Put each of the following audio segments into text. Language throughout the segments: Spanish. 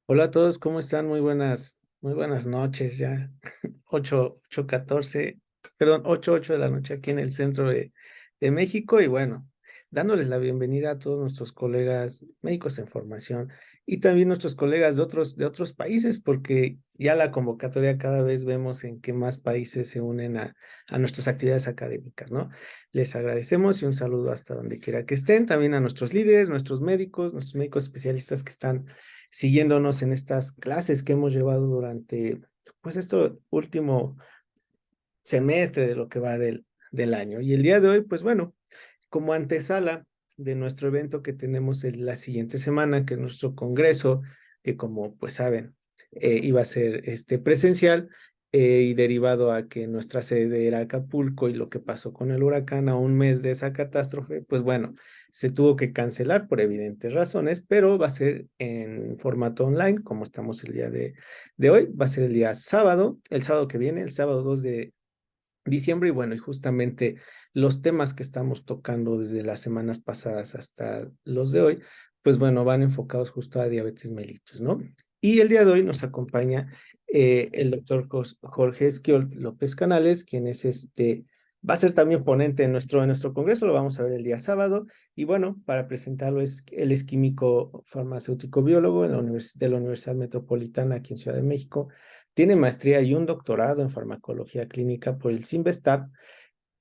Hola a todos, ¿cómo están? Muy buenas noches ya. 8:14, perdón, 8:08 de la noche aquí en el centro de México y bueno, dándoles la bienvenida a todos nuestros colegas médicos en formación y también nuestros colegas de otros países, porque ya la convocatoria cada vez vemos en que más países se unen a nuestras actividades académicas, ¿no? Les agradecemos y un saludo hasta donde quiera que estén, también a nuestros líderes, nuestros médicos especialistas que están siguiéndonos en estas clases que hemos llevado durante, pues, esto último semestre de lo que va del año. Y el día de hoy, pues bueno, como antesala de nuestro evento que tenemos en la siguiente semana, que es nuestro congreso, que como pues saben, iba a ser presencial y derivado a que nuestra sede era Acapulco y lo que pasó con el huracán a un mes de esa catástrofe, pues bueno, se tuvo que cancelar por evidentes razones, pero va a ser en formato online, como estamos el día de hoy, va a ser el día sábado, el sábado que viene, el sábado 2 de diciembre, y bueno, y justamente los temas que estamos tocando desde las semanas pasadas hasta los de hoy, pues bueno, van enfocados justo a diabetes mellitus, ¿no? Y el día de hoy nos acompaña el doctor Jorge Esquiol López Canales, quien es va a ser también ponente en nuestro congreso, lo vamos a ver el día sábado, y bueno, para presentarlo él es químico farmacéutico biólogo en de la Universidad Metropolitana aquí en Ciudad de México. Tiene maestría y un doctorado en farmacología clínica por el CINVESTAP.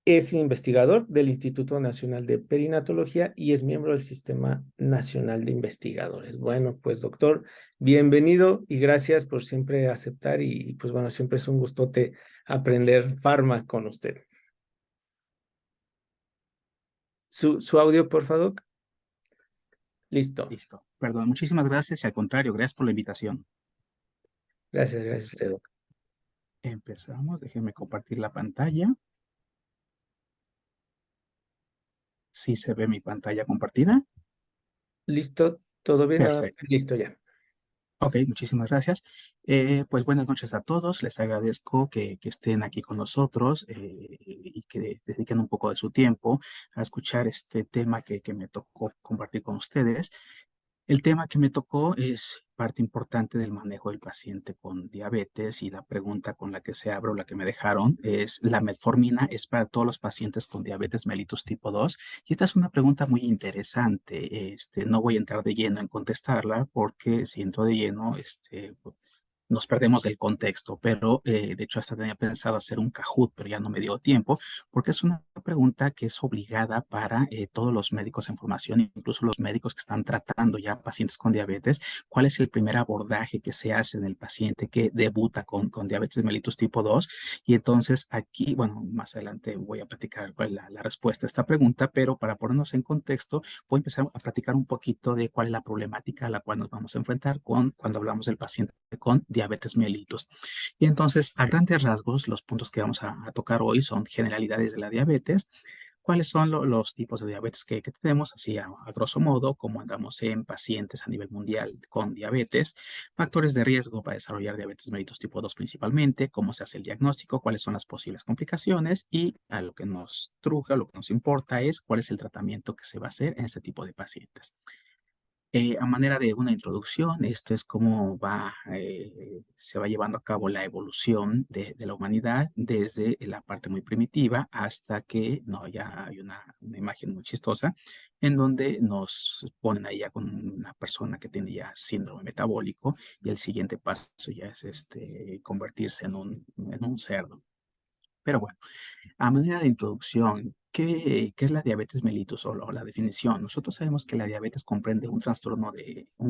Es investigador del Instituto Nacional de Perinatología y es miembro del Sistema Nacional de Investigadores. Bueno, pues doctor, bienvenido y gracias por siempre aceptar y pues bueno, siempre es un gustote aprender farma con usted. Su audio, por favor. Listo. Listo. Perdón, muchísimas gracias y al contrario, gracias por la invitación. Gracias, gracias a usted, doc. Empezamos, déjenme compartir la pantalla. ¿Sí se ve mi pantalla compartida? ¿Listo? ¿Todo bien? Ah, Perfecto. listo ya. Ok, muchísimas gracias. Pues buenas noches a todos. Les agradezco que estén aquí con nosotros y que dediquen un poco de su tiempo a escuchar este tema que me tocó compartir con ustedes. El tema que me tocó es parte importante del manejo del paciente con diabetes y la pregunta con la que se abre o la que me dejaron es, ¿la metformina es para todos los pacientes con diabetes mellitus tipo 2? Y esta es una pregunta muy interesante. No voy a entrar de lleno en contestarla porque si entro de lleno, nos perdemos del contexto, pero de hecho hasta tenía pensado hacer un Kahoot, pero ya no me dio tiempo, porque es una pregunta que es obligada para todos los médicos en formación, incluso los médicos que están tratando ya pacientes con diabetes. ¿Cuál es el primer abordaje que se hace en el paciente que debuta con diabetes mellitus tipo 2? Y entonces aquí, bueno, más adelante voy a platicar cuál es la respuesta a esta pregunta, pero para ponernos en contexto, voy a empezar a platicar un poquito de cuál es la problemática a la cual nos vamos a enfrentar cuando hablamos del paciente con diabetes mellitus. Y entonces, a grandes rasgos, los puntos que vamos a tocar hoy son generalidades de la diabetes, cuáles son los tipos de diabetes que tenemos, así a grosso modo, cómo andamos en pacientes a nivel mundial con diabetes, factores de riesgo para desarrollar diabetes mellitus tipo 2 principalmente, cómo se hace el diagnóstico, cuáles son las posibles complicaciones y a lo que nos truje, a lo que nos importa es cuál es el tratamiento que se va a hacer en este tipo de pacientes. A manera de una introducción, esto es cómo se va llevando a cabo la evolución de la humanidad desde la parte muy primitiva hasta que, no, ya hay una imagen muy chistosa en donde nos ponen ahí ya con una persona que tiene ya síndrome metabólico y el siguiente paso ya es convertirse en un cerdo. Pero bueno. A manera de introducción, ¿qué es la diabetes mellitus o la definición? Nosotros sabemos que la diabetes comprende un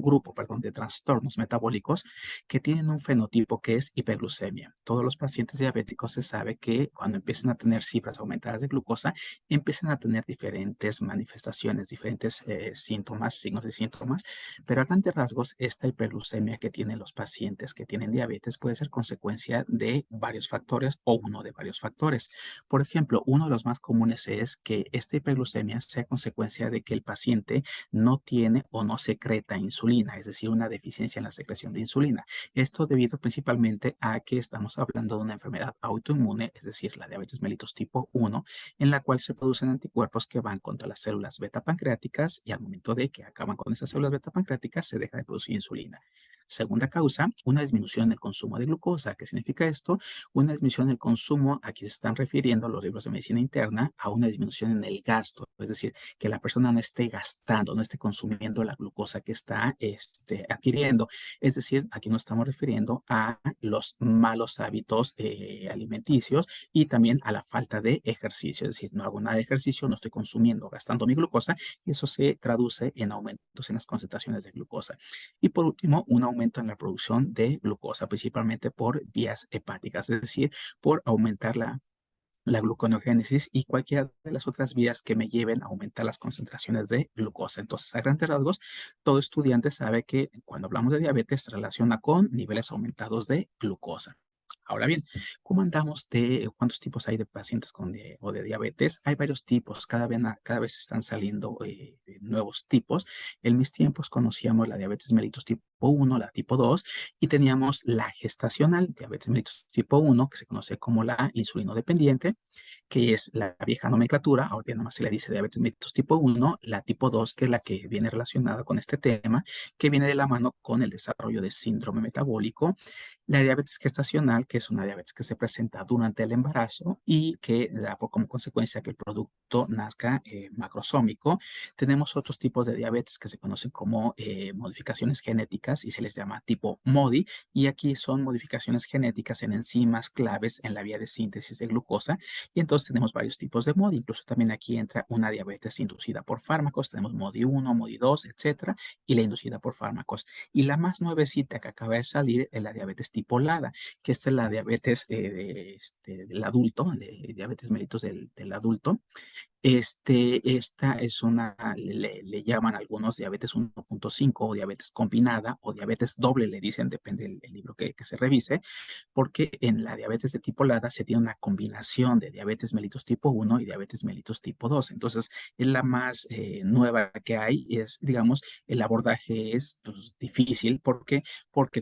grupo, perdón, de trastornos metabólicos que tienen un fenotipo que es hiperglucemia. Todos los pacientes diabéticos se sabe que cuando empiezan a tener cifras aumentadas de glucosa, empiezan a tener diferentes manifestaciones, diferentes síntomas, signos de síntomas, pero a grandes rasgos, esta hiperglucemia que tienen los pacientes que tienen diabetes puede ser consecuencia de varios factores o uno de varios factores. Por ejemplo, uno de los más comunes es que esta hiperglucemia sea consecuencia de que el paciente no tiene o no secreta insulina, es decir, una deficiencia en la secreción de insulina. Esto debido principalmente a que estamos hablando de una enfermedad autoinmune, es decir, la diabetes mellitus tipo 1, en la cual se producen anticuerpos que van contra las células beta pancreáticas y al momento de que acaban con esas células beta pancreáticas se deja de producir insulina. Segunda causa, una disminución en el consumo de glucosa. ¿Qué significa esto? Una disminución en el consumo, aquí se están refiriendo los libros de medicina interna a una disminución en el gasto, es decir, que la persona no esté gastando, no esté consumiendo la glucosa que está adquiriendo. Es decir, aquí nos estamos refiriendo a los malos hábitos alimenticios y también a la falta de ejercicio, es decir, no hago nada de ejercicio, no estoy consumiendo, gastando mi glucosa y eso se traduce en aumentos en las concentraciones de glucosa. Y por último, un aumento en la producción de glucosa, principalmente por vías hepáticas, es decir, por aumentar la gluconeogénesis y cualquiera de las otras vías que me lleven a aumentar las concentraciones de glucosa. Entonces, a grandes rasgos, todo estudiante sabe que cuando hablamos de diabetes se relaciona con niveles aumentados de glucosa. Ahora bien, ¿cómo andamos de cuántos tipos hay de pacientes o de diabetes? Hay varios tipos, cada vez están saliendo nuevos tipos. En mis tiempos conocíamos la diabetes mellitus tipo 1, la tipo 2, y teníamos la gestacional, diabetes mellitus tipo 1, que se conoce como la insulino dependiente, que es la vieja nomenclatura, ahora ya nada más se le dice diabetes mellitus tipo 1, la tipo 2, que es la que viene relacionada con este tema, que viene de la mano con el desarrollo de síndrome metabólico, la diabetes gestacional, que es una diabetes que se presenta durante el embarazo y que da como consecuencia que el producto nazca macrosómico. Tenemos otros tipos de diabetes que se conocen como modificaciones genéticas y se les llama tipo MODI, y aquí son modificaciones genéticas en enzimas claves en la vía de síntesis de glucosa, y entonces tenemos varios tipos de MODI. Incluso también aquí entra una diabetes inducida por fármacos, tenemos MODI 1, MODI 2, etcétera, y la inducida por fármacos. Y la más nuevecita que acaba de salir es la diabetes tipo LADA, que esta es la diabetes del adulto, de diabetes mellitus del adulto. Esta es le llaman algunos diabetes 1.5 o diabetes combinada o diabetes doble, le dicen, depende del libro que se revise, porque en la diabetes de tipo LADA se tiene una combinación de diabetes mellitus tipo 1 y diabetes mellitus tipo 2. Entonces, es la más nueva que hay, es, digamos, el abordaje es pues, difícil, porque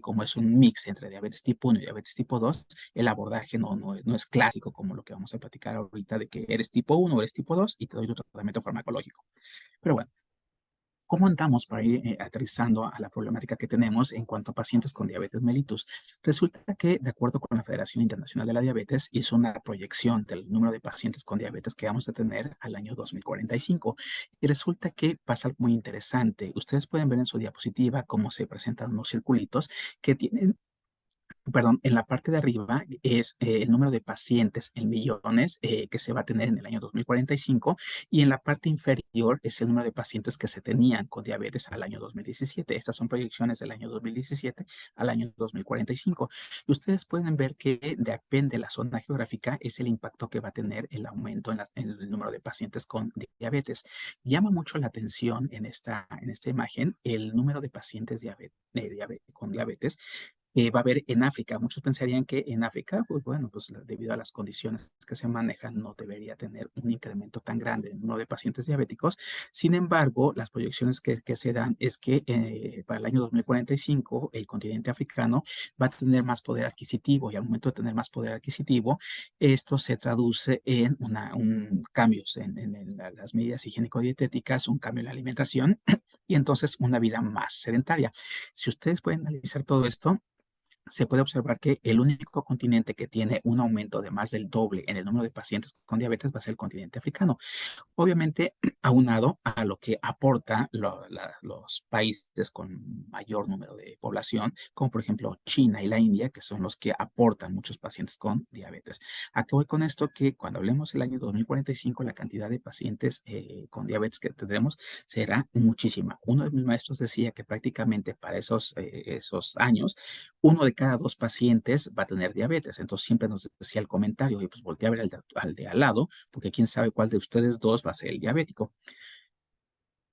como es un mix entre diabetes tipo 1 y diabetes tipo 2, el abordaje no es clásico como lo que vamos a platicar ahorita de que eres tipo 1 o eres tipo 2 y te doy tu tratamiento farmacológico. Pero bueno, ¿cómo andamos para ir aterrizando a la problemática que tenemos en cuanto a pacientes con diabetes mellitus? Resulta que, de acuerdo con la Federación Internacional de la Diabetes, hizo una proyección del número de pacientes con diabetes que vamos a tener al año 2045. Y resulta que pasa algo muy interesante. Ustedes pueden ver en su diapositiva cómo se presentan unos circulitos que tienen, perdón, en la parte de arriba es el número de pacientes en millones que se va a tener en el año 2045 y en la parte inferior es el número de pacientes que se tenían con diabetes al año 2017. Estas son proyecciones del año 2017 al año 2045. Y ustedes pueden ver que depende de la zona geográfica es el impacto que va a tener el aumento en el número de pacientes con diabetes. Llama mucho la atención en esta imagen el número de pacientes con diabetes va a haber en África. Muchos pensarían que en África, pues bueno, pues debido a las condiciones que se manejan, no debería tener un incremento tan grande en el número de pacientes diabéticos. Sin embargo, las proyecciones que se dan es que para el año 2045 el continente africano va a tener más poder adquisitivo y al momento de tener más poder adquisitivo, esto se traduce en cambios en las medidas higiénico-dietéticas, un cambio en la alimentación y entonces una vida más sedentaria. Si ustedes pueden analizar todo esto, se puede observar que el único continente que tiene un aumento de más del doble en el número de pacientes con diabetes va a ser el continente africano. Obviamente, aunado a lo que aporta los países con mayor número de población, como por ejemplo China y la India, que son los que aportan muchos pacientes con diabetes. ¿A qué voy con esto? Que cuando hablemos del año 2045, la cantidad de pacientes con diabetes que tendremos será muchísima. Uno de mis maestros decía que prácticamente para esos años, uno de cada dos pacientes va a tener diabetes. Entonces siempre nos decía el comentario, y pues voltea a ver al de al lado, porque quién sabe cuál de ustedes dos va a ser el diabético.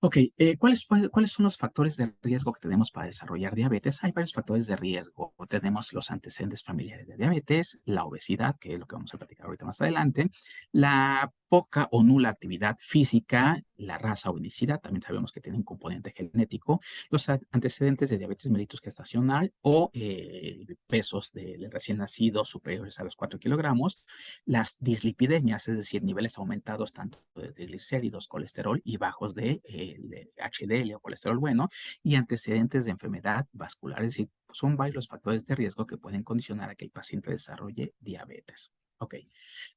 Ok, ¿cuáles son los factores de riesgo que tenemos para desarrollar diabetes? Hay varios factores de riesgo. Tenemos los antecedentes familiares de diabetes, la obesidad, que es lo que vamos a platicar ahorita más adelante, la poca o nula actividad física, la raza o etnicidad, también sabemos que tiene un componente genético, los antecedentes de diabetes mellitus gestacional o pesos del recién nacido superiores a los 4 kilogramos, las dislipidemias, es decir, niveles aumentados tanto de triglicéridos, colesterol y bajos de HDL o colesterol bueno, y antecedentes de enfermedad vascular, es decir, son varios los factores de riesgo que pueden condicionar a que el paciente desarrolle diabetes. Ok,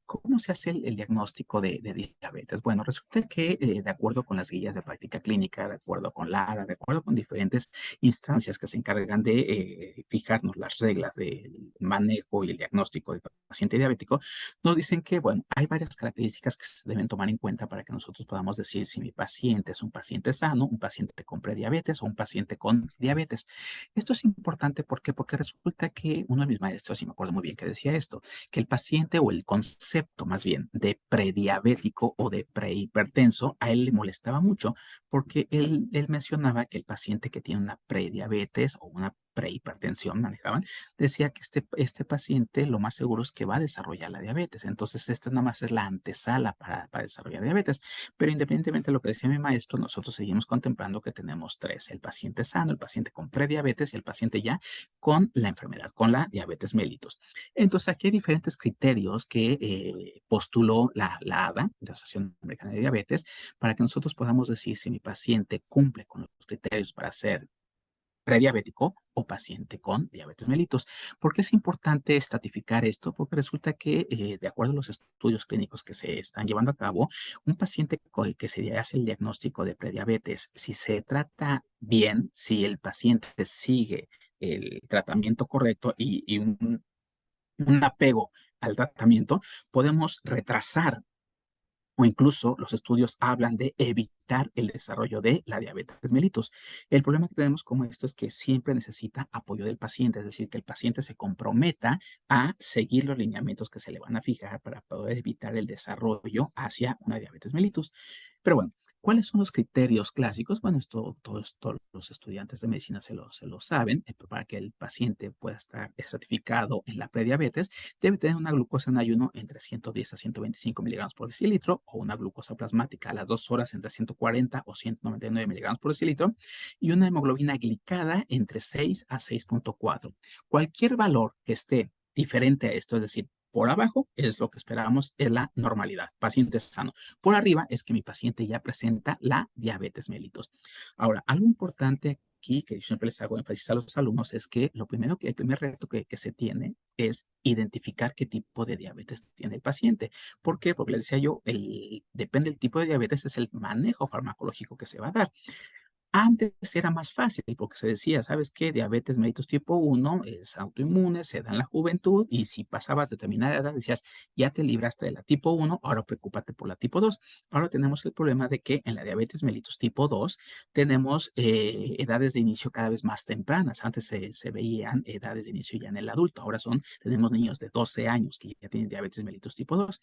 ¿cómo se hace el diagnóstico de diabetes? Bueno, resulta que de acuerdo con las guías de práctica clínica, de acuerdo con LADA, de acuerdo con diferentes instancias que se encargan de fijarnos las reglas del manejo y el diagnóstico del paciente diabético, nos dicen que, bueno, hay varias características que se deben tomar en cuenta para que nosotros podamos decir si mi paciente es un paciente sano, un paciente con prediabetes o un paciente con diabetes. Esto es importante, ¿por qué? Porque resulta que uno de mis maestros, y me acuerdo muy bien que decía esto, que el paciente o el concepto más bien de prediabético o de prehipertenso a él le molestaba mucho porque él mencionaba que el paciente que tiene una prediabetes o una prehipertensión, manejaban, decía que este paciente lo más seguro es que va a desarrollar la diabetes. Entonces, esta nada más es la antesala para desarrollar diabetes. Pero independientemente de lo que decía mi maestro, nosotros seguimos contemplando que tenemos tres: el paciente sano, el paciente con prediabetes y el paciente ya con la enfermedad, con la diabetes mellitus. Entonces, aquí hay diferentes criterios que postuló la ADA, la Asociación Americana de Diabetes, para que nosotros podamos decir si mi paciente cumple con los criterios para ser prediabético o paciente con diabetes mellitus. ¿Por qué es importante estratificar esto? Porque resulta que, de acuerdo a los estudios clínicos que se están llevando a cabo, un paciente que se hace el diagnóstico de prediabetes, si se trata bien, si el paciente sigue el tratamiento correcto y un apego al tratamiento, podemos retrasar o incluso los estudios hablan de evitar el desarrollo de la diabetes mellitus. El problema que tenemos con esto es que siempre necesita apoyo del paciente, es decir, que el paciente se comprometa a seguir los lineamientos que se le van a fijar para poder evitar el desarrollo hacia una diabetes mellitus. Pero bueno, ¿cuáles son los criterios clásicos? Bueno, esto todos los estudiantes de medicina se lo saben. Para que el paciente pueda estar estratificado en la prediabetes, debe tener una glucosa en ayuno entre 110 a 125 miligramos por decilitro o una glucosa plasmática a las 2 horas entre 140 o 199 miligramos por decilitro y una hemoglobina glicada entre 6 a 6.4. Cualquier valor que esté diferente a esto, es decir, por abajo es lo que esperábamos, es la normalidad, paciente sano. Por arriba es que mi paciente ya presenta la diabetes mellitus. Ahora, algo importante aquí que yo siempre les hago énfasis a los alumnos es que el primer reto que se tiene es identificar qué tipo de diabetes tiene el paciente. ¿Por qué? Porque les decía yo, depende del tipo de diabetes, es el manejo farmacológico que se va a dar. Antes era más fácil porque se decía, ¿sabes qué? Diabetes mellitus tipo 1 es autoinmune, se da en la juventud y si pasabas determinada edad decías, ya te libraste de la tipo 1, ahora preocúpate por la tipo 2. Ahora tenemos el problema de que en la diabetes mellitus tipo 2 tenemos edades de inicio cada vez más tempranas. Antes se veían edades de inicio ya en el adulto, ahora tenemos niños de 12 años que ya tienen diabetes mellitus tipo 2.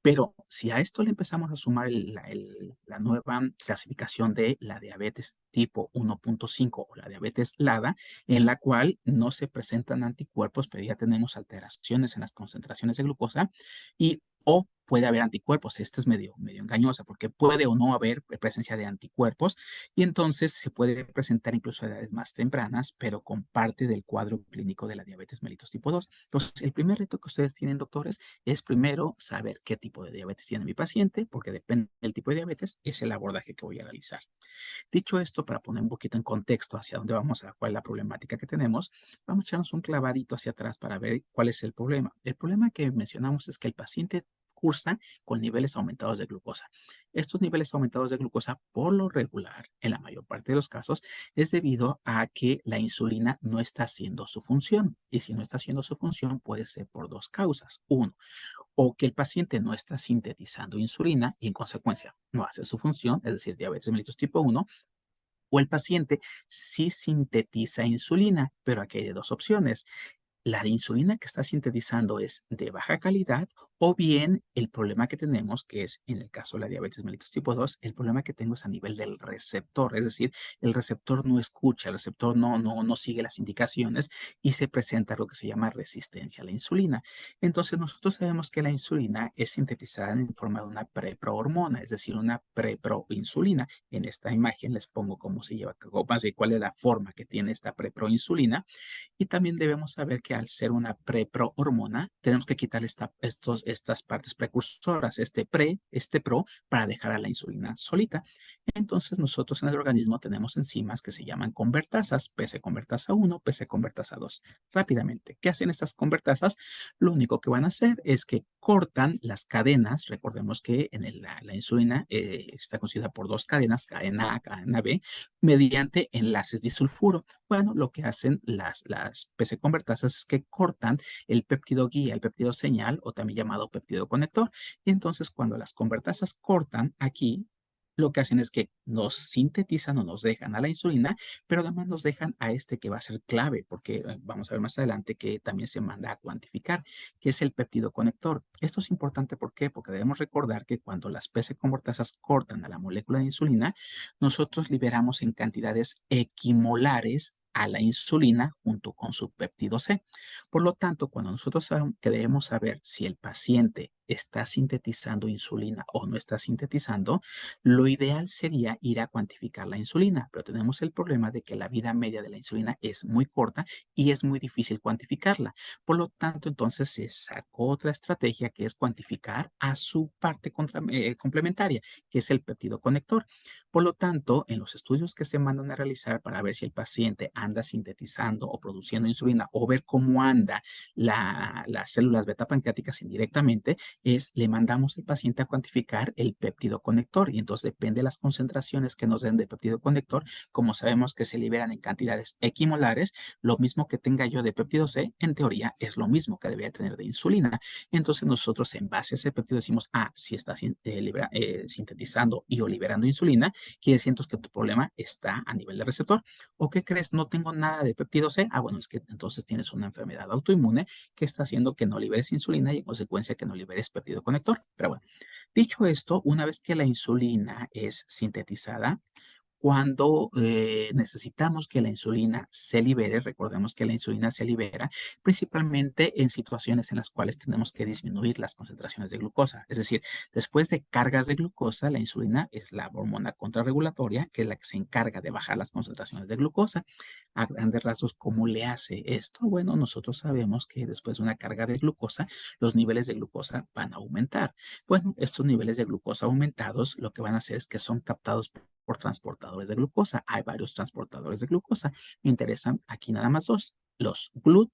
Pero si a esto le empezamos a sumar la nueva clasificación de la diabetes tipo 1.5 o la diabetes LADA, en la cual no se presentan anticuerpos, pero ya tenemos alteraciones en las concentraciones de glucosa y o puede haber anticuerpos. Esta es medio engañosa porque puede o no haber presencia de anticuerpos y entonces se puede presentar incluso a edades más tempranas, pero con parte del cuadro clínico de la diabetes mellitus tipo 2. Entonces, el primer reto que ustedes tienen, doctores, es primero saber qué tipo de diabetes tiene mi paciente, porque depende del tipo de diabetes, es el abordaje que voy a realizar. Dicho esto, para poner un poquito en contexto hacia dónde vamos, a cuál es la problemática que tenemos, vamos a echarnos un clavadito hacia atrás para ver cuál es el problema. El problema que mencionamos es que el paciente cursa con niveles aumentados de glucosa. Estos niveles aumentados de glucosa, por lo regular, en la mayor parte de los casos, es debido a que la insulina no está haciendo su función. Y si no está haciendo su función, puede ser por dos causas. Uno, o que el paciente no está sintetizando insulina y en consecuencia no hace su función, es decir, diabetes mellitus tipo 1, o el paciente sí sintetiza insulina, pero aquí hay de dos opciones: la insulina que está sintetizando es de baja calidad o bien el problema que tenemos, que es en el caso de la diabetes mellitus tipo 2, el problema que tengo es a nivel del receptor, es decir, el receptor no escucha, el receptor no sigue las indicaciones y se presenta lo que se llama resistencia a la insulina. Entonces nosotros sabemos que la insulina es sintetizada en forma de una preprohormona, es decir, una preproinsulina. En esta imagen les pongo cómo se lleva, más bien cuál es la forma que tiene esta preproinsulina Y también debemos saber que al ser una preprohormona, tenemos que quitar estas partes precursoras, este pro, para dejar a la insulina solita. Entonces, nosotros en el organismo tenemos enzimas que se llaman convertasas, PC convertasa 1, PC convertasa 2. Rápidamente, ¿qué hacen estas convertasas? Lo único que van a hacer es que cortan las cadenas. Recordemos que la insulina está constituida por dos cadenas, cadena A, cadena B, mediante enlaces disulfuro. Bueno, lo que hacen las PC convertasas es que cortan el péptido guía, el péptido señal, o también llamado péptido conector. Y entonces, cuando las convertasas cortan aquí, lo que hacen es que nos sintetizan o nos dejan a la insulina, pero además nos dejan a este que va a ser clave, porque vamos a ver más adelante que también se manda a cuantificar, que es el péptido conector. Esto es importante, ¿por qué? Porque debemos recordar que cuando las PC convertasas cortan a la molécula de insulina, nosotros liberamos en cantidades equimolares a la insulina junto con su péptido C. Por lo tanto, cuando nosotros que debemos saber si el paciente está sintetizando insulina o no está sintetizando, lo ideal sería ir a cuantificar la insulina, pero tenemos el problema de que la vida media de la insulina es muy corta y es muy difícil cuantificarla. Por lo tanto, entonces se sacó otra estrategia que es cuantificar a su parte complementaria, que es el péptido conector. Por lo tanto, en los estudios que se mandan a realizar para ver si el paciente anda sintetizando o produciendo insulina o ver cómo anda las células beta pancreáticas indirectamente, le mandamos al paciente a cuantificar el péptido conector y entonces depende de las concentraciones que nos den de péptido conector, como sabemos que se liberan en cantidades equimolares, lo mismo que tenga yo de péptido C, en teoría es lo mismo que debería tener de insulina. Entonces nosotros en base a ese péptido decimos, si está sintetizando y o liberando insulina, quiere decir entonces que tu problema está a nivel de receptor. ¿O qué crees? No tengo nada de péptido C. Bueno, es que entonces tienes una enfermedad autoinmune que está haciendo que no liberes insulina y en consecuencia que no liberes péptido conector. Pero bueno, dicho esto, una vez que la insulina es sintetizada, cuando necesitamos que la insulina se libere, recordemos que la insulina se libera principalmente en situaciones en las cuales tenemos que disminuir las concentraciones de glucosa. Es decir, después de cargas de glucosa, la insulina es la hormona contrarregulatoria, que es la que se encarga de bajar las concentraciones de glucosa. A grandes rasgos, ¿cómo le hace esto? Bueno, nosotros sabemos que después de una carga de glucosa, los niveles de glucosa van a aumentar. Bueno, estos niveles de glucosa aumentados lo que van a hacer es que son captados por transportadores de glucosa. Hay varios transportadores de glucosa. Me interesan aquí nada más dos. Los GLUT,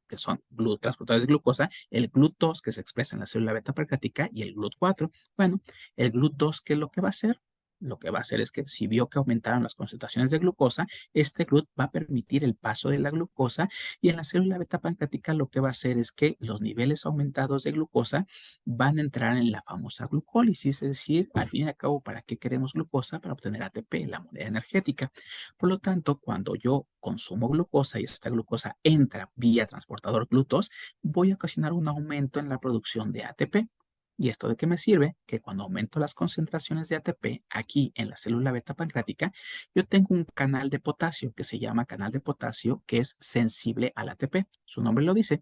que son transportadores de glucosa, el GLUT2, que se expresa en la célula beta pancreática, y el GLUT4. Bueno, el GLUT2, ¿qué es lo que va a hacer? Lo que va a hacer es que si vio que aumentaron las concentraciones de glucosa, este GLUT va a permitir el paso de la glucosa y en la célula beta pancreática lo que va a hacer es que los niveles aumentados de glucosa van a entrar en la famosa glucólisis, es decir, al fin y al cabo, ¿para qué queremos glucosa? Para obtener ATP, la moneda energética. Por lo tanto, cuando yo consumo glucosa y esta glucosa entra vía transportador GLUT2, voy a ocasionar un aumento en la producción de ATP. ¿Y esto de qué me sirve? Que cuando aumento las concentraciones de ATP aquí en la célula beta pancreática, yo tengo un canal de potasio que se llama canal de potasio que es sensible al ATP. Su nombre lo dice,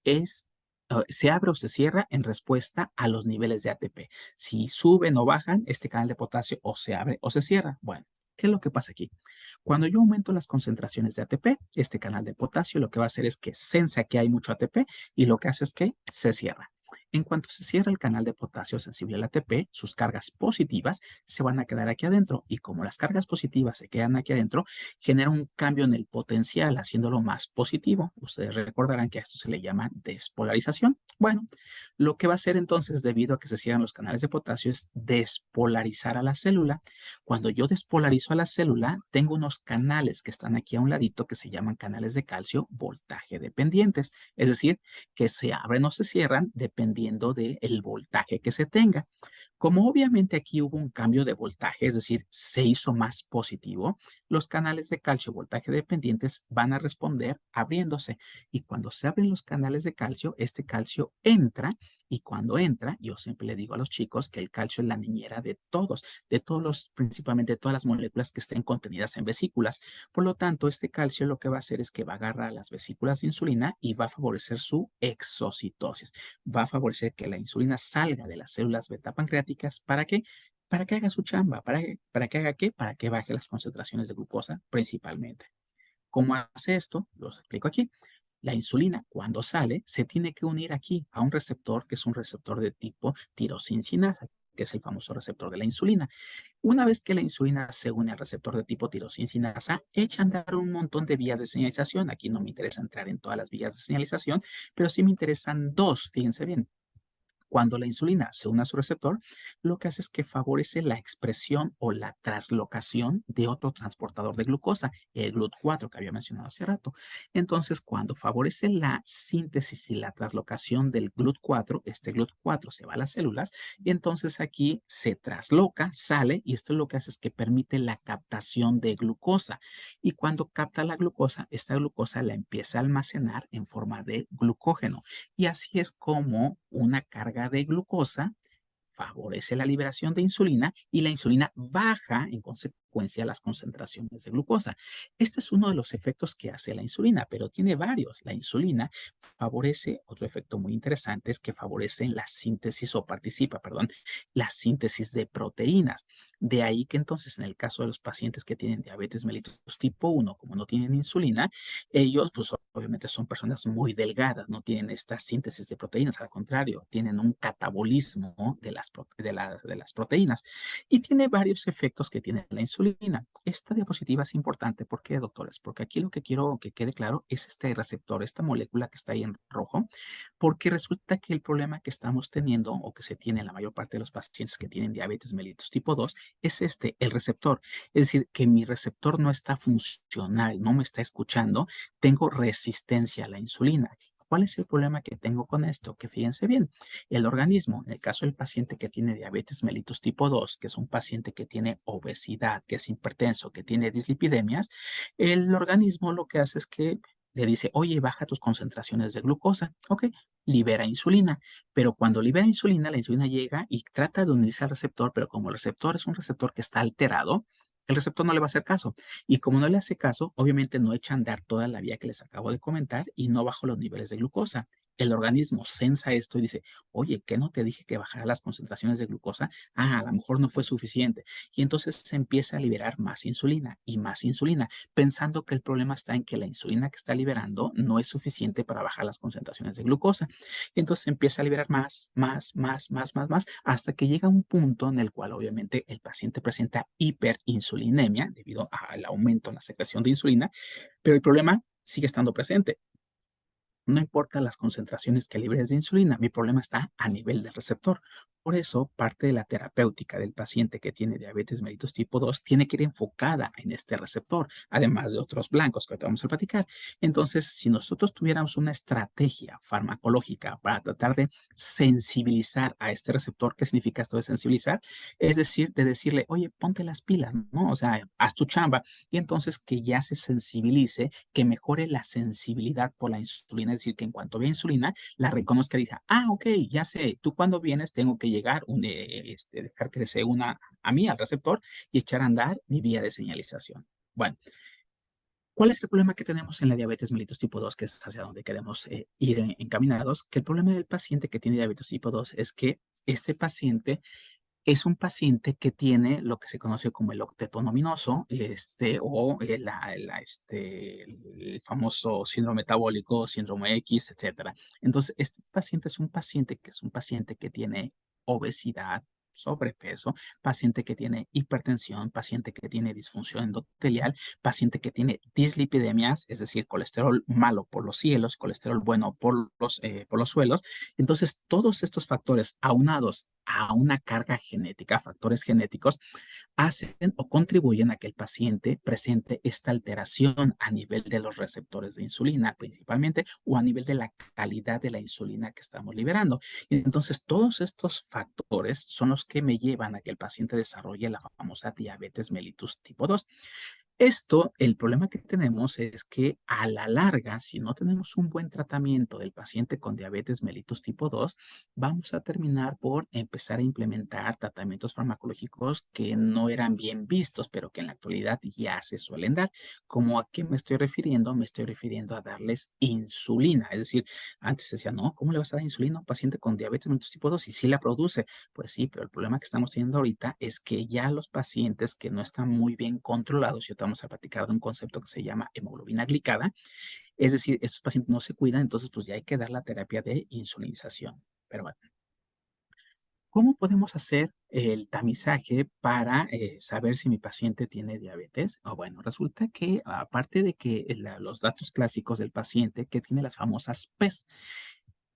se abre o se cierra en respuesta a los niveles de ATP. Si suben o bajan, este canal de potasio o se abre o se cierra. Bueno, ¿qué es lo que pasa aquí? Cuando yo aumento las concentraciones de ATP, este canal de potasio lo que va a hacer es que sensa que hay mucho ATP y lo que hace es que se cierra. En cuanto se cierra el canal de potasio sensible al ATP, sus cargas positivas se van a quedar aquí adentro y como las cargas positivas se quedan aquí adentro, genera un cambio en el potencial, haciéndolo más positivo. Ustedes recordarán que a esto se le llama despolarización. Bueno, lo que va a hacer entonces, debido a que se cierran los canales de potasio, es despolarizar a la célula. Cuando yo despolarizo a la célula, tengo unos canales que están aquí a un ladito que se llaman canales de calcio voltaje dependientes, es decir, que se abren o se cierran dependiendo del voltaje que se tenga. Como obviamente aquí hubo un cambio de voltaje, es decir, se hizo más positivo, los canales de calcio voltaje dependientes van a responder abriéndose. Y cuando se abren los canales de calcio, este calcio entra y cuando entra, yo siempre le digo a los chicos que el calcio es la niñera de todos los, principalmente de todas las moléculas que estén contenidas en vesículas. Por lo tanto, este calcio lo que va a hacer es que va a agarrar las vesículas de insulina y va a favorecer su exocitosis. Va a favorecer que la insulina salga de las células beta pancreáticas. ¿Para qué? Para que haga su chamba. ¿Para que haga qué? Para que baje las concentraciones de glucosa principalmente. ¿Cómo hace esto? Lo explico aquí. La insulina, cuando sale, se tiene que unir aquí a un receptor que es un receptor de tipo tirosincina, que es el famoso receptor de la insulina. Una vez que la insulina se une al receptor de tipo tirosincina, echa a andar un montón de vías de señalización. Aquí no me interesa entrar en todas las vías de señalización, pero sí me interesan dos, fíjense bien. Cuando la insulina se une a su receptor, lo que hace es que favorece la expresión o la translocación de otro transportador de glucosa, el GLUT4 que había mencionado hace rato. Entonces, cuando favorece la síntesis y la translocación del GLUT4, este GLUT4 se va a las células y entonces aquí se trasloca, sale y esto lo que hace es que permite la captación de glucosa. Y cuando capta la glucosa, esta glucosa la empieza a almacenar en forma de glucógeno. Y así es como una carga de glucosa favorece la liberación de insulina y la insulina baja en consecuencia las concentraciones de glucosa. Este es uno de los efectos que hace la insulina, pero tiene varios. La insulina favorece, otro efecto muy interesante es que favorece la síntesis o participa, perdón, la síntesis de proteínas. De ahí que entonces en el caso de los pacientes que tienen diabetes mellitus tipo 1, como no tienen insulina, ellos pues obviamente son personas muy delgadas, no tienen esta síntesis de proteínas, al contrario, tienen un catabolismo de las proteínas y tiene varios efectos que tiene la insulina. Esta diapositiva es importante, ¿por qué, doctores? Porque aquí lo que quiero que quede claro es este receptor, esta molécula que está ahí en rojo, porque resulta que el problema que estamos teniendo o que se tiene en la mayor parte de los pacientes que tienen diabetes mellitus tipo 2 es el receptor. Es decir, que mi receptor no está funcional, no me está escuchando, tengo resistencia a la insulina. ¿Cuál es el problema que tengo con esto? Que fíjense bien, el organismo, en el caso del paciente que tiene diabetes mellitus tipo 2, que es un paciente que tiene obesidad, que es hipertenso, que tiene dislipidemias, el organismo lo que hace es que le dice, oye, baja tus concentraciones de glucosa. Ok, libera insulina, pero cuando libera insulina, la insulina llega y trata de unirse al receptor, pero como el receptor es un receptor que está alterado, el receptor no le va a hacer caso. Y como no le hace caso, obviamente no echa a andar toda la vía que les acabo de comentar y no bajo los niveles de glucosa. El organismo sensa esto y dice, oye, ¿qué no te dije que bajara las concentraciones de glucosa? Ah, a lo mejor no fue suficiente. Y entonces se empieza a liberar más insulina, pensando que el problema está en que la insulina que está liberando no es suficiente para bajar las concentraciones de glucosa. Y entonces se empieza a liberar más, hasta que llega un punto en el cual obviamente el paciente presenta hiperinsulinemia debido al aumento en la secreción de insulina, pero el problema sigue estando presente. No importa las concentraciones que libres de insulina, mi problema está a nivel del receptor. Por eso, parte de la terapéutica del paciente que tiene diabetes mellitus tipo 2 tiene que ir enfocada en este receptor, además de otros blancos que ahorita vamos a platicar. Entonces, si nosotros tuviéramos una estrategia farmacológica para tratar de sensibilizar a este receptor, ¿qué significa esto de sensibilizar? Es decir, de decirle, oye, ponte las pilas, ¿no? O sea, haz tu chamba y entonces que ya se sensibilice, que mejore la sensibilidad por la insulina, es decir, que en cuanto vea insulina, la reconozca y diga, ah, ok, ya sé, tú cuando vienes tengo que llegar, dejar que se una a mí, al receptor, y echar a andar mi vía de señalización. Bueno, ¿cuál es el problema que tenemos en la diabetes mellitus tipo 2, que es hacia donde queremos ir encaminados? Que el problema del paciente que tiene diabetes tipo 2 es que este paciente es un paciente que tiene lo que se conoce como el octeto nominoso, o el famoso síndrome metabólico, síndrome X, etcétera. Entonces, este paciente es un paciente que tiene obesidad, sobrepeso, paciente que tiene hipertensión, paciente que tiene disfunción endotelial, paciente que tiene dislipidemias, es decir, colesterol malo por los cielos, colesterol bueno por los suelos. Entonces, todos estos factores aunados a una carga genética, factores genéticos, hacen o contribuyen a que el paciente presente esta alteración a nivel de los receptores de insulina principalmente o a nivel de la calidad de la insulina que estamos liberando. Y entonces, todos estos factores son los que me llevan a que el paciente desarrolle la famosa diabetes mellitus tipo 2. Esto, el problema que tenemos es que a la larga, si no tenemos un buen tratamiento del paciente con diabetes mellitus tipo 2, vamos a terminar por empezar a implementar tratamientos farmacológicos que no eran bien vistos, pero que en la actualidad ya se suelen dar. ¿Cómo a qué me estoy refiriendo? Me estoy refiriendo a darles insulina. Es decir, antes se decía, no, ¿cómo le vas a dar insulina a un paciente con diabetes mellitus tipo 2? Y sí la produce. Pues sí, pero el problema que estamos teniendo ahorita es que ya los pacientes que no están muy bien controlados, y ahorita vamos a platicar de un concepto que se llama hemoglobina glicada. Es decir, estos pacientes no se cuidan, entonces pues ya hay que dar la terapia de insulinización. Pero bueno, ¿cómo podemos hacer el tamizaje para saber si mi paciente tiene diabetes? O bueno, resulta que aparte de que los datos clásicos del paciente, que tiene las famosas PES.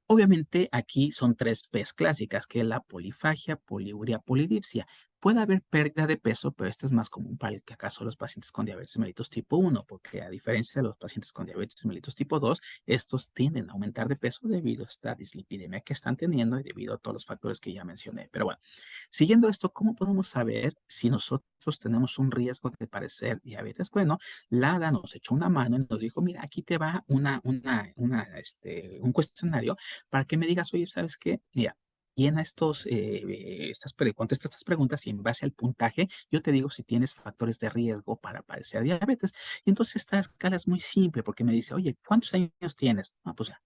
Obviamente aquí son tres P's clásicas, que es la polifagia, poliuria, polidipsia. Puede haber pérdida de peso, pero esta es más común para el caso de los pacientes con diabetes mellitus tipo 1, porque a diferencia de los pacientes con diabetes mellitus tipo 2, estos tienden a aumentar de peso debido a esta dislipidemia que están teniendo y debido a todos los factores que ya mencioné. Pero bueno, siguiendo esto, ¿cómo podemos saber si nosotros tenemos un riesgo de padecer diabetes? Bueno, Lada nos echó una mano y nos dijo, mira, aquí te va un cuestionario para que me digas, oye, ¿sabes qué? Mira, llena contesta estas preguntas y en base al puntaje yo te digo si tienes factores de riesgo para padecer diabetes. Y entonces esta escala es muy simple porque me dice, oye, ¿cuántos años tienes? Ah, pues ya,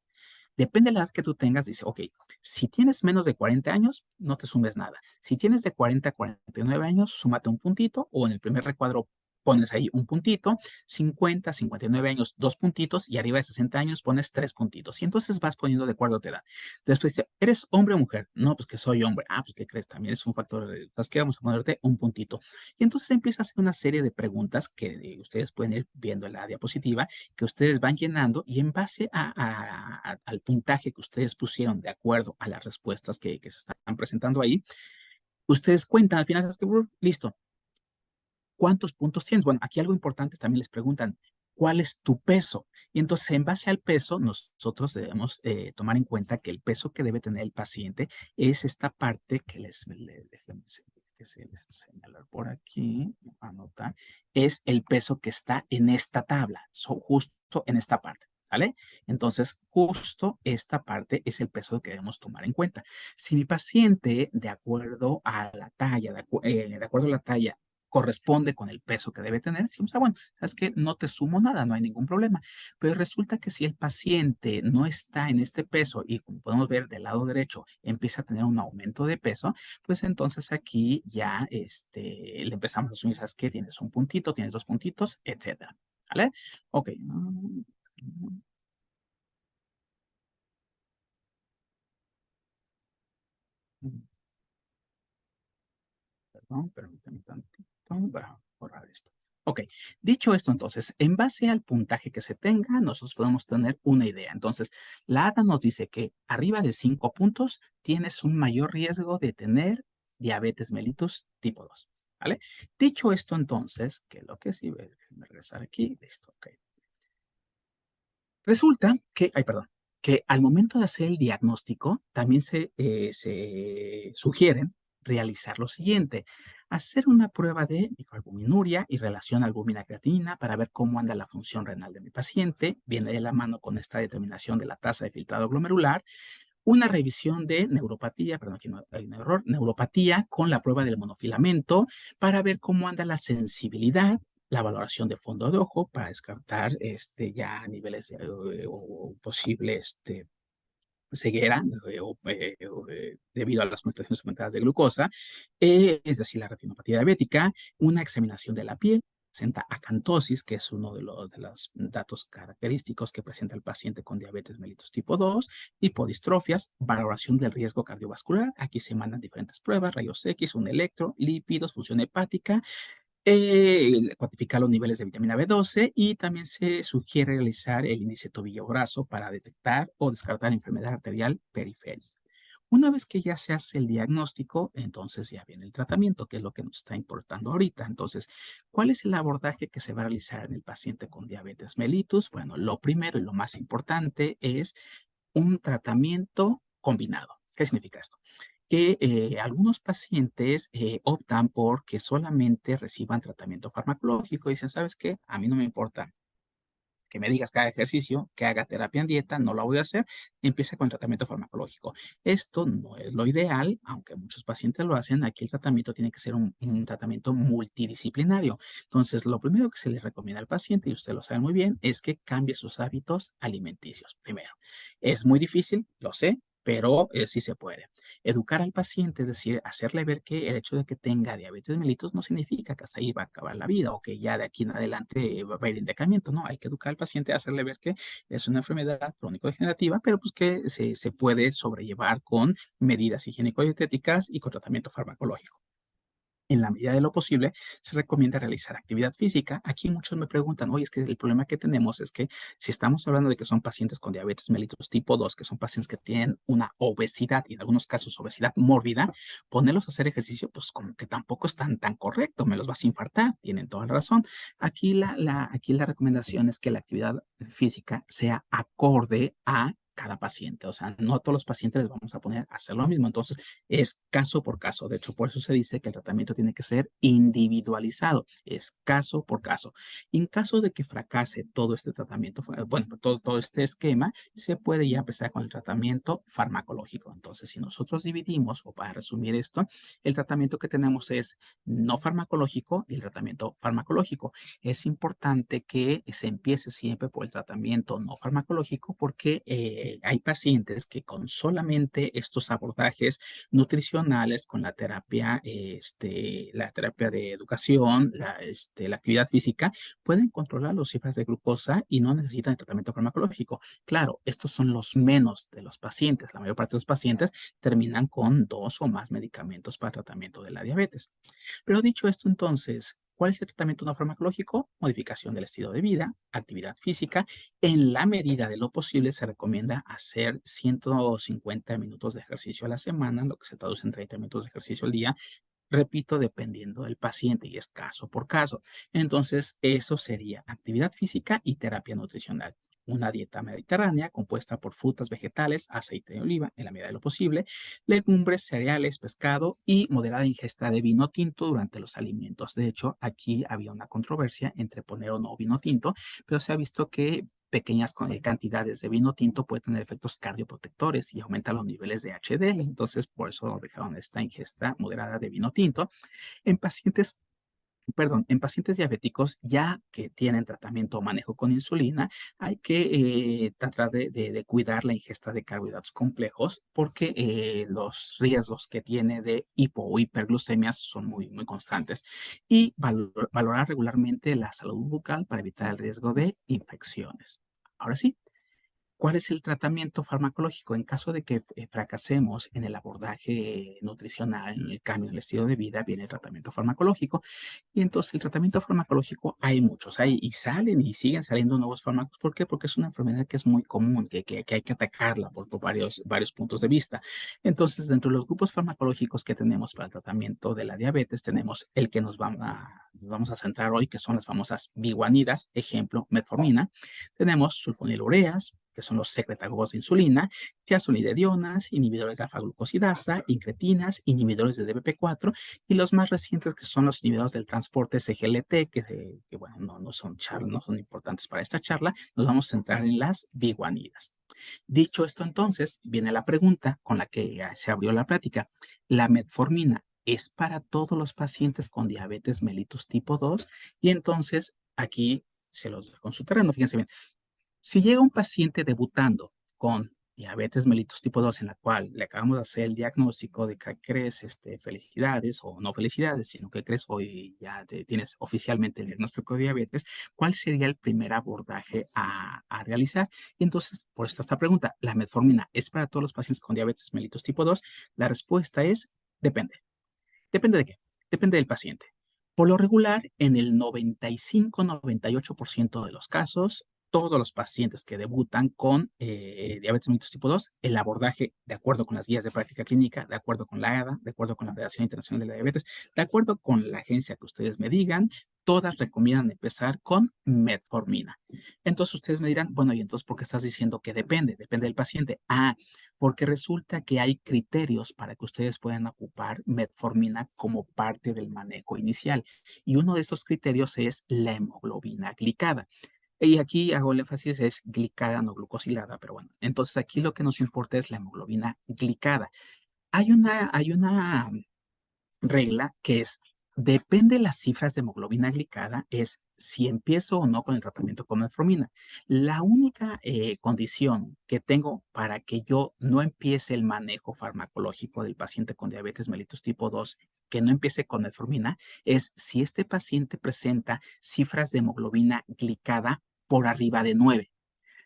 depende de la edad que tú tengas, dice, ok, si tienes menos de 40 años, no te sumes nada. Si tienes de 40 a 49 años, súmate un puntito o en el primer recuadro pones ahí un puntito, 50, 59 años, dos puntitos y arriba de 60 años pones tres puntitos. Y entonces vas poniendo de acuerdo a tu edad. Después dice, ¿eres hombre o mujer? No, pues que soy hombre. Ah, pues ¿qué crees? También es un factor, ¿sabes qué? Vamos a ponerte un puntito. Y entonces empieza a hacer una serie de preguntas que ustedes pueden ir viendo en la diapositiva que ustedes van llenando y en base al puntaje que ustedes pusieron de acuerdo a las respuestas que se están presentando ahí, ustedes cuentan al final, ¿sabes qué? Listo. ¿Cuántos puntos tienes? Bueno, aquí algo importante también les preguntan, ¿cuál es tu peso? Y entonces, en base al peso, nosotros debemos tomar en cuenta que el peso que debe tener el paciente es esta parte que déjenme que se les señalar por aquí, anotar, es el peso que está en esta tabla, justo en esta parte. ¿Vale? Entonces, justo esta parte es el peso que debemos tomar en cuenta. Si mi paciente, de acuerdo a la talla, de acuerdo a la talla, corresponde con el peso que debe tener, decimos, ah, bueno, sabes que no te sumo nada, no hay ningún problema. Pero resulta que si el paciente no está en este peso y como podemos ver del lado derecho empieza a tener un aumento de peso, pues entonces aquí ya le empezamos a asumir, sabes que tienes un puntito, tienes dos puntitos, etcétera. ¿Vale? Ok. Perdón, permítame tantito para borrar esto. Ok, dicho esto entonces, en base al puntaje que se tenga, nosotros podemos tener una idea. Entonces, la ADA nos dice que arriba de 5 puntos tienes un mayor riesgo de tener diabetes mellitus tipo 2. ¿Vale? Dicho esto entonces, que lo que sí, déjenme regresar aquí, listo, ok. Resulta que, ay, perdón, que al momento de hacer el diagnóstico también se sugiere realizar lo siguiente, hacer una prueba de microalbuminuria y relación albúmina-creatinina para ver cómo anda la función renal de mi paciente, viene de la mano con esta determinación de la tasa de filtrado glomerular, una revisión de neuropatía, perdón, aquí no hay un error, neuropatía con la prueba del monofilamento para ver cómo anda la sensibilidad, la valoración de fondo de ojo para descartar ya niveles o posible ceguera debido a las concentraciones aumentadas de glucosa, es decir, la retinopatía diabética, una examinación de la piel, presenta acantosis, que es uno de los datos característicos que presenta el paciente con diabetes mellitus tipo 2, hipodistrofias, valoración del riesgo cardiovascular, aquí se mandan diferentes pruebas, rayos X, un electro, lípidos, función hepática, cuantificar los niveles de vitamina B12 y también se sugiere realizar el índice tobillo-brazo para detectar o descartar enfermedad arterial periférica. Una vez que ya se hace el diagnóstico, entonces ya viene el tratamiento, que es lo que nos está importando ahorita. Entonces, ¿cuál es el abordaje que se va a realizar en el paciente con diabetes mellitus? Bueno, lo primero y lo más importante es un tratamiento combinado. ¿Qué significa esto? Que algunos pacientes optan por que solamente reciban tratamiento farmacológico y dicen, ¿sabes qué? A mí no me importa que me digas que haga ejercicio, que haga terapia en dieta, no lo voy a hacer, empieza con el tratamiento farmacológico. Esto no es lo ideal, aunque muchos pacientes lo hacen, aquí el tratamiento tiene que ser un tratamiento multidisciplinario. Entonces, lo primero que se le recomienda al paciente, y usted lo sabe muy bien, es que cambie sus hábitos alimenticios primero. Es muy difícil, lo sé, pero sí se puede. Educar al paciente, es decir, hacerle ver que el hecho de que tenga diabetes mellitus no significa que hasta ahí va a acabar la vida o que ya de aquí en adelante va a ir en decremento, no, hay que educar al paciente, hacerle ver que es una enfermedad crónico-degenerativa, pero pues que se puede sobrellevar con medidas higiénico-dietéticas y con tratamiento farmacológico. En la medida de lo posible, se recomienda realizar actividad física. Aquí muchos me preguntan, oye, es que el problema que tenemos es que si estamos hablando de que son pacientes con diabetes mellitus tipo 2, que son pacientes que tienen una obesidad y en algunos casos obesidad mórbida, ponerlos a hacer ejercicio, pues como que tampoco es tan correcto, me los vas a infartar, tienen toda la razón. Aquí la recomendación es que la actividad física sea acorde a cada paciente, o sea, no a todos los pacientes les vamos a poner a hacer lo mismo, entonces es caso por caso. De hecho, por eso se dice que el tratamiento tiene que ser individualizado, es caso por caso. Y en caso de que fracase todo este tratamiento, bueno, todo este esquema, se puede ya empezar con el tratamiento farmacológico. Entonces, si nosotros dividimos, o para resumir esto, el tratamiento que tenemos es no farmacológico y el tratamiento farmacológico. Es importante que se empiece siempre por el tratamiento no farmacológico porque hay pacientes que con solamente estos abordajes nutricionales, con la terapia de educación, la actividad física, pueden controlar las cifras de glucosa y no necesitan el tratamiento farmacológico. Claro, estos son los menos de los pacientes. La mayor parte de los pacientes terminan con 2 o más medicamentos para tratamiento de la diabetes. Pero dicho esto, entonces, ¿cuál es el tratamiento no farmacológico? Modificación del estilo de vida, actividad física. En la medida de lo posible se recomienda hacer 150 minutos de ejercicio a la semana, lo que se traduce en 30 minutos de ejercicio al día. Repito, dependiendo del paciente y es caso por caso. Entonces, eso sería actividad física y terapia nutricional. Una dieta mediterránea compuesta por frutas, vegetales, aceite de oliva, en la medida de lo posible, legumbres, cereales, pescado y moderada ingesta de vino tinto durante los alimentos. De hecho, aquí había una controversia entre poner o no vino tinto, pero se ha visto que pequeñas cantidades de vino tinto pueden tener efectos cardioprotectores y aumenta los niveles de HDL. Entonces, por eso dejaron esta ingesta moderada de vino tinto. En pacientes en pacientes diabéticos ya que tienen tratamiento o manejo con insulina, hay que tratar de cuidar la ingesta de carbohidratos complejos porque los riesgos que tiene de hipo o hiperglucemias son muy constantes y valorar regularmente la salud bucal para evitar el riesgo de infecciones. Ahora sí, ¿cuál es el tratamiento farmacológico en caso de que fracasemos en el abordaje nutricional, en el cambio del estilo de vida? Viene el tratamiento farmacológico. Y entonces el tratamiento farmacológico hay muchos, hay y salen y siguen saliendo nuevos fármacos. ¿Por qué? Porque es una enfermedad que es muy común, que hay que atacarla por varios puntos de vista. Entonces, dentro de los grupos farmacológicos que tenemos para el tratamiento de la diabetes, tenemos el que nos vamos a centrar hoy, que son las famosas biguanidas, ejemplo, metformina. Tenemos sulfonilureas, que son los secretagogos de insulina, tiazolidedionas, inhibidores de alfa-glucosidasa, incretinas, inhibidores de DPP4 y los más recientes que son los inhibidores del transporte SGLT, que bueno, no son charlas, no son importantes para esta charla, nos vamos a centrar en las biguanidas. Dicho esto, entonces, viene la pregunta con la que se abrió la plática. ¿La metformina es para todos los pacientes con diabetes mellitus tipo 2? Y entonces, aquí se los dejo en su terreno, fíjense bien. Si llega un paciente debutando con diabetes mellitus tipo 2 en la cual le acabamos de hacer el diagnóstico de que crees felicidades o no felicidades, sino que crees hoy ya tienes oficialmente el diagnóstico de diabetes, ¿cuál sería el primer abordaje a realizar? Y entonces, por esta pregunta, ¿la metformina es para todos los pacientes con diabetes mellitus tipo 2? La respuesta es depende. ¿Depende de qué? Depende del paciente. Por lo regular, en el 95-98% de los casos, todos los pacientes que debutan con diabetes mellitus tipo 2, el abordaje, de acuerdo con las guías de práctica clínica, de acuerdo con la ADA, de acuerdo con la Federación Internacional de la Diabetes, de acuerdo con la agencia que ustedes me digan, todas recomiendan empezar con metformina. Entonces ustedes me dirán, bueno, ¿y entonces por qué estás diciendo que depende? Depende del paciente. Porque resulta que hay criterios para que ustedes puedan ocupar metformina como parte del manejo inicial. Y uno de esos criterios es la hemoglobina glicada. Y aquí hago el énfasis, es glicada, no glucosilada, pero bueno, entonces aquí lo que nos importa es la hemoglobina glicada. Hay una regla que es, depende de las cifras de hemoglobina glicada, es si empiezo o no con el tratamiento con metformina. La única condición que tengo para que yo no empiece el manejo farmacológico del paciente con diabetes mellitus tipo 2, que no empiece con metformina, es si este paciente presenta cifras de hemoglobina glicada por arriba de 9.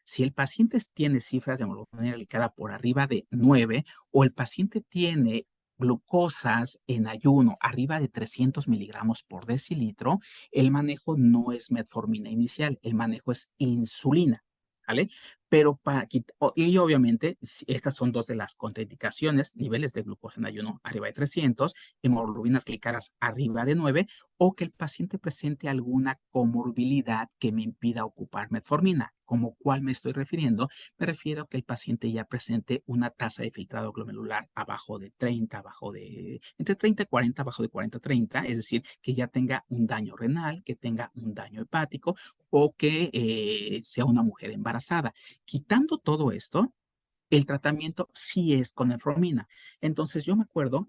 Si el paciente tiene cifras de hemoglobina glicada por arriba de 9 o el paciente tiene glucosas en ayuno arriba de 300 miligramos por decilitro, el manejo no es metformina inicial, el manejo es insulina. ¿Vale? Pero y obviamente estas son dos de las contraindicaciones: niveles de glucosa en ayuno arriba de 300, hemoglobinas glicadas arriba de 9, o que el paciente presente alguna comorbilidad que me impida ocupar metformina. ¿Como cuál me estoy refiriendo? Me refiero a que el paciente ya presente una tasa de filtrado glomerular abajo de 30, entre 30 y 40, abajo de 40 a 30, es decir, que ya tenga un daño renal, que tenga un daño hepático o que sea una mujer embarazada. Quitando todo esto, el tratamiento sí es con metformina. Entonces, yo me acuerdo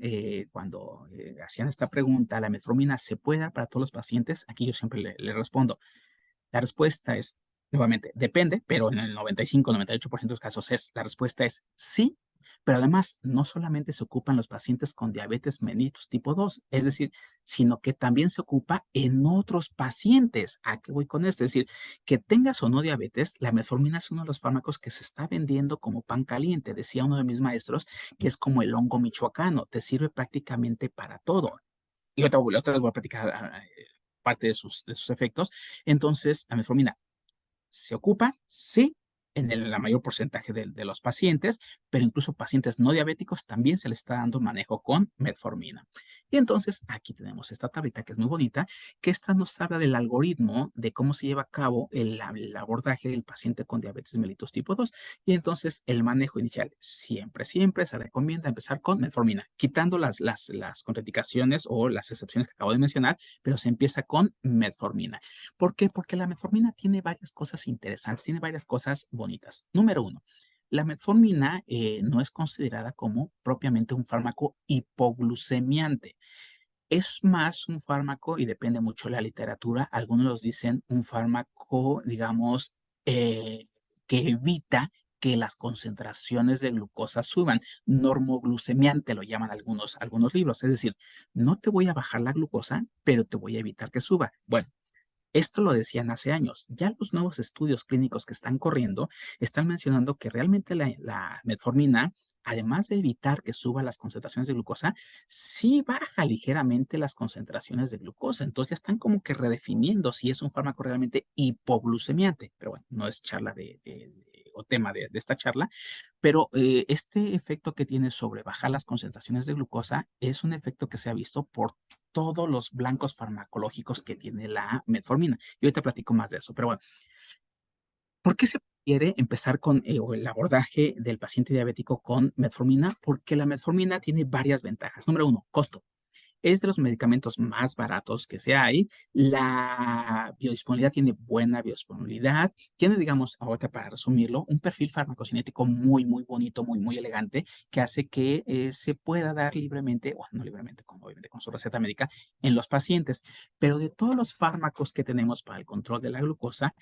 cuando hacían esta pregunta, ¿la metformina se puede dar para todos los pacientes? Aquí yo siempre le respondo, la respuesta es, nuevamente, depende, pero en el 95-98% de los casos la respuesta es sí, pero además no solamente se ocupan los pacientes con diabetes mellitus tipo 2, es decir, sino que también se ocupa en otros pacientes. ¿A qué voy con esto? Es decir, que tengas o no diabetes, la metformina es uno de los fármacos que se está vendiendo como pan caliente. Decía uno de mis maestros que es como el hongo michoacano, te sirve prácticamente para todo. Y otra vez voy a platicar parte de sus efectos. Entonces, la metformina se ocupa, sí, en la mayor porcentaje de los pacientes, pero incluso pacientes no diabéticos también se les está dando manejo con metformina. Y entonces aquí tenemos esta tablita que es muy bonita, que esta nos habla del algoritmo de cómo se lleva a cabo el abordaje del paciente con diabetes mellitus tipo 2. Y entonces el manejo inicial siempre se recomienda empezar con metformina, quitando las contraindicaciones o las excepciones que acabo de mencionar, pero se empieza con metformina. ¿Por qué? Porque la metformina tiene varias cosas interesantes, tiene varias cosas bonitas. Número uno, la metformina no es considerada como propiamente un fármaco hipoglucemiante. Es más un fármaco, y depende mucho de la literatura, algunos los dicen un fármaco, digamos, que evita que las concentraciones de glucosa suban. Normoglucemiante lo llaman algunos libros. Es decir, no te voy a bajar la glucosa, pero te voy a evitar que suba. Bueno, esto lo decían hace años. Ya los nuevos estudios clínicos que están corriendo están mencionando que realmente la metformina, además de evitar que suban las concentraciones de glucosa, sí baja ligeramente las concentraciones de glucosa. Entonces ya están como que redefiniendo si es un fármaco realmente hipoglucemiante. Pero bueno, no es charla o tema de esta charla, pero este efecto que tiene sobre bajar las concentraciones de glucosa es un efecto que se ha visto por todos los blancos farmacológicos que tiene la metformina. Y ahorita platico más de eso, pero bueno, ¿por qué se quiere empezar con o el abordaje del paciente diabético con metformina? Porque la metformina tiene varias ventajas. Número uno, costo. Es de los medicamentos más baratos que se hay. La biodisponibilidad tiene buena biodisponibilidad. Tiene, digamos, ahorita para resumirlo, un perfil farmacocinético muy bonito, muy elegante, que hace que se pueda dar libremente, o no libremente, obviamente con su receta médica, en los pacientes. Pero de todos los fármacos que tenemos para el control de la glucosa,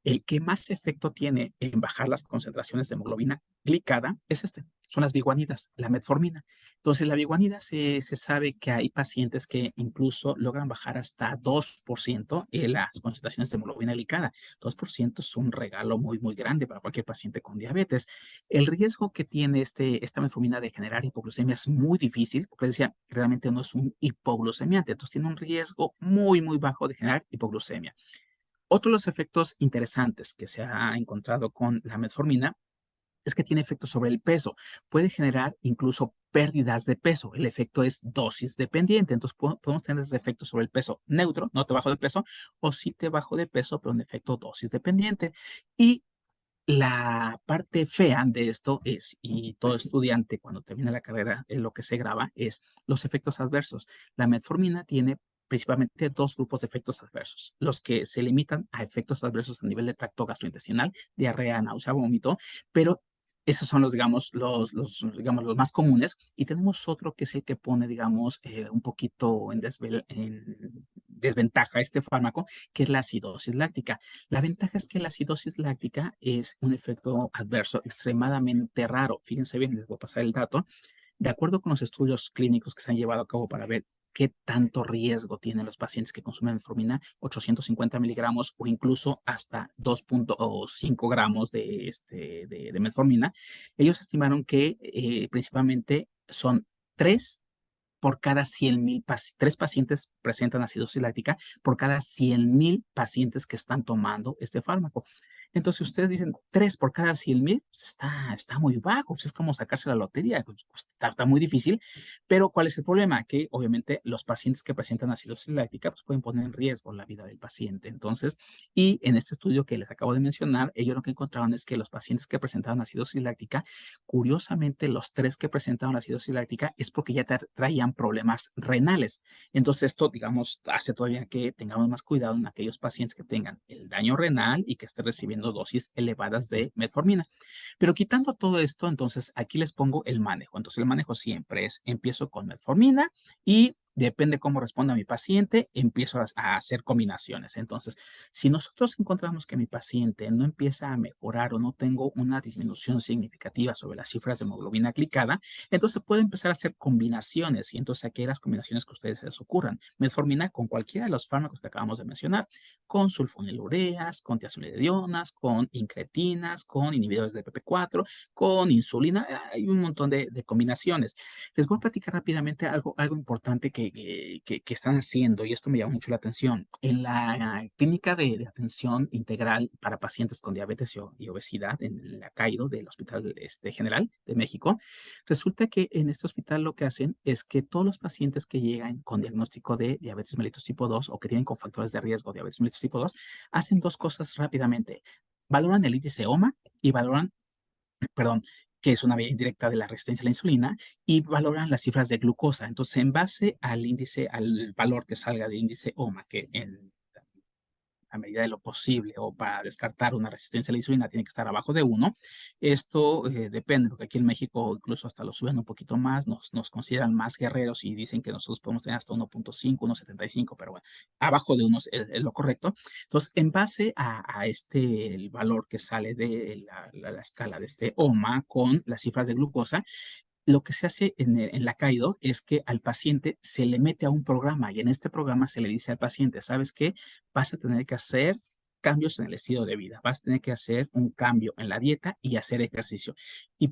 el que más efecto tiene en bajar las concentraciones de hemoglobina glicada es son las biguanidas, la metformina. Entonces, la biguanida se sabe que hay pacientes que incluso logran bajar hasta 2% en las concentraciones de hemoglobina glicada. 2% es un regalo muy grande para cualquier paciente con diabetes. El riesgo que tiene esta metformina de generar hipoglucemia es muy difícil, porque decía, realmente no es un hipoglucemiante, entonces tiene un riesgo muy bajo de generar hipoglucemia. Otro de los efectos interesantes que se ha encontrado con la metformina es que tiene efectos sobre el peso. Puede generar incluso pérdidas de peso. El efecto es dosis dependiente. Entonces podemos tener ese efecto sobre el peso neutro, no te bajo de peso, o sí te bajo de peso, pero en efecto dosis dependiente. Y la parte fea de esto es, y todo estudiante cuando termina la carrera, lo que se graba es los efectos adversos. La metformina tiene principalmente dos grupos de efectos adversos: los que se limitan a efectos adversos a nivel de tracto gastrointestinal, diarrea, náusea, vómito, pero Esos son digamos, los más comunes. Y tenemos otro que es el que pone, digamos, un poquito en desventaja este fármaco, que es la acidosis láctica. La ventaja es que la acidosis láctica es un efecto adverso extremadamente raro. Fíjense bien, les voy a pasar el dato. De acuerdo con los estudios clínicos que se han llevado a cabo para ver qué tanto riesgo tienen los pacientes que consumen metformina, 850 miligramos o incluso hasta 2.5 gramos de metformina, ellos estimaron que principalmente son 3 por cada 100,000 tres pacientes presentan acidosis láctica por cada 100,000 pacientes que están tomando este fármaco. Entonces, ustedes dicen 3 por cada 100,000, pues está muy bajo, pues es como sacarse la lotería, pues está muy difícil, pero ¿cuál es el problema? Que obviamente los pacientes que presentan acidosis láctica pues pueden poner en riesgo la vida del paciente. Entonces, y en este estudio que les acabo de mencionar, ellos lo que encontraron es que los pacientes que presentaban acidosis láctica, curiosamente los 3 que presentaban acidosis láctica es porque ya traían problemas renales. Entonces, esto, digamos, hace todavía que tengamos más cuidado en aquellos pacientes que tengan el daño renal y que estén recibiendo dosis elevadas de metformina. Pero quitando todo esto, entonces aquí les pongo el manejo. Entonces, el manejo siempre es, empiezo con metformina y depende cómo responda mi paciente, empiezo a hacer combinaciones. Entonces, si nosotros encontramos que mi paciente no empieza a mejorar o no tengo una disminución significativa sobre las cifras de hemoglobina glicada, entonces puedo empezar a hacer combinaciones. Y entonces aquí hay las combinaciones que a ustedes se les ocurran. Metformina con cualquiera de los fármacos que acabamos de mencionar, con sulfonilureas, con tiazolidionas, con incretinas, con inhibidores de PP4, con insulina. Hay un montón de combinaciones. Les voy a platicar rápidamente algo importante que están haciendo y esto me llama mucho la atención. En la clínica de atención integral para pacientes con diabetes y obesidad, en la CAIDO del Hospital General de México, resulta que en este hospital lo que hacen es que todos los pacientes que llegan con diagnóstico de diabetes mellitus tipo 2 o que tienen con factores de riesgo de diabetes mellitus tipo 2 hacen dos cosas rápidamente. Valoran el índice OMA y valoran, perdón, que es una vía indirecta de la resistencia a la insulina, y valoran las cifras de glucosa. Entonces, en base al índice, al valor que salga de índice OMA, que en a medida de lo posible o para descartar una resistencia a la insulina tiene que estar abajo de 1. Esto depende, porque aquí en México incluso hasta lo suben un poquito más, nos consideran más guerreros y dicen que nosotros podemos tener hasta 1.5, 1.75, pero bueno, abajo de 1 es lo correcto. Entonces, en base a el valor que sale de la escala de este OMA con las cifras de glucosa, lo que se hace en la CAIDO es que al paciente se le mete a un programa y en este programa se le dice al paciente, ¿sabes qué? Vas a tener que hacer cambios en el estilo de vida, vas a tener que hacer un cambio en la dieta y hacer ejercicio.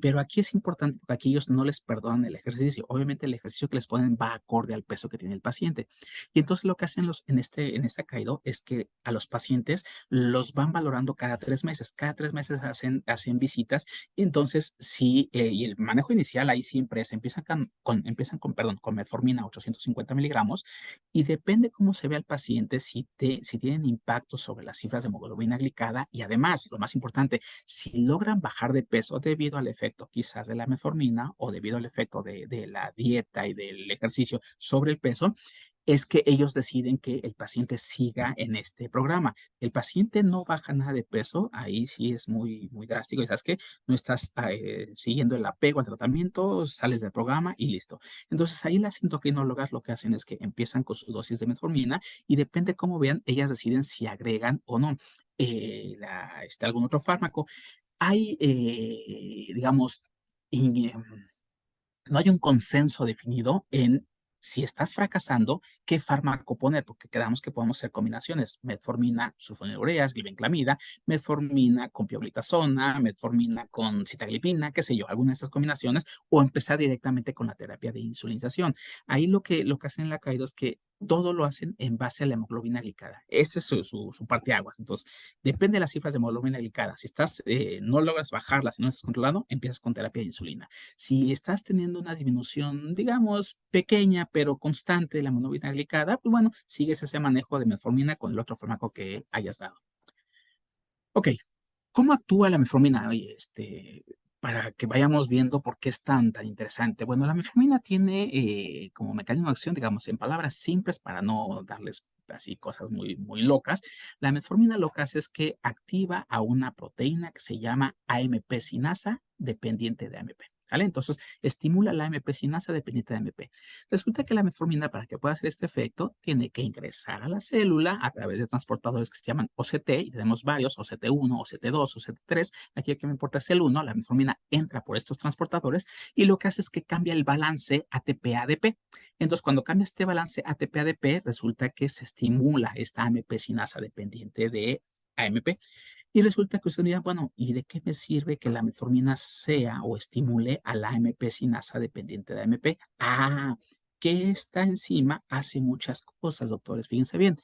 Pero aquí es importante porque aquí ellos no les perdonan el ejercicio. Obviamente el ejercicio que les ponen va acorde al peso que tiene el paciente. Y entonces lo que hacen en esta CAIDO es que a los pacientes los van valorando cada 3 meses. Cada 3 meses hacen visitas y entonces sí, y el manejo inicial ahí siempre es, con metformina 850 miligramos y depende cómo se ve al paciente si tienen impacto sobre las cifras de hemoglobina glicada y además, lo más importante, si logran bajar de peso debido al efecto quizás de la metformina o debido al efecto de la dieta y del ejercicio sobre el peso, es que ellos deciden que el paciente siga en este programa. El paciente no baja nada de peso, ahí sí es muy, muy drástico. Y sabes que no estás siguiendo el apego al tratamiento, sales del programa y listo. Entonces ahí las endocrinólogas lo que hacen es que empiezan con su dosis de metformina y depende cómo vean, ellas deciden si agregan o no algún otro fármaco. Hay, digamos, in, no hay un consenso definido en si estás fracasando, qué fármaco poner, porque quedamos que podemos hacer combinaciones, metformina, sulfonilureas, glibenclamida, metformina con pioglitazona, metformina con sitaglipina, qué sé yo, alguna de estas combinaciones, o empezar directamente con la terapia de insulinización. Ahí lo que hacen en la CAIDO es que todo lo hacen en base a la hemoglobina glicada. Esa es su parte aguas. Entonces, depende de las cifras de hemoglobina glicada. Si no logras bajarla, si no estás controlado, empiezas con terapia de insulina. Si estás teniendo una disminución, digamos, pequeña, pero constante de la hemoglobina glicada, pues bueno, sigues ese manejo de metformina con el otro fármaco que hayas dado. Ok, ¿cómo actúa la metformina? Oye, para que vayamos viendo por qué es tan interesante. Bueno, la metformina tiene como mecanismo de acción, digamos, en palabras simples para no darles así cosas muy locas. La metformina lo que hace es que activa a una proteína que se llama AMP sinasa dependiente de AMP. ¿Vale? Entonces, estimula la AMP sinasa dependiente de AMP. Resulta que la metformina, para que pueda hacer este efecto, tiene que ingresar a la célula a través de transportadores que se llaman OCT, y tenemos varios, OCT1, OCT2, OCT3. Aquí el que me importa es el 1, la metformina entra por estos transportadores y lo que hace es que cambia el balance ATP-ADP. Entonces, cuando cambia este balance ATP-ADP, resulta que se estimula esta AMP sinasa dependiente de AMP. Y resulta que usted dirá, bueno, ¿y de qué me sirve que la metformina sea o estimule a la AMP sinasa dependiente de AMP? Ah, que esta enzima hace muchas cosas, doctores. Fíjense bien.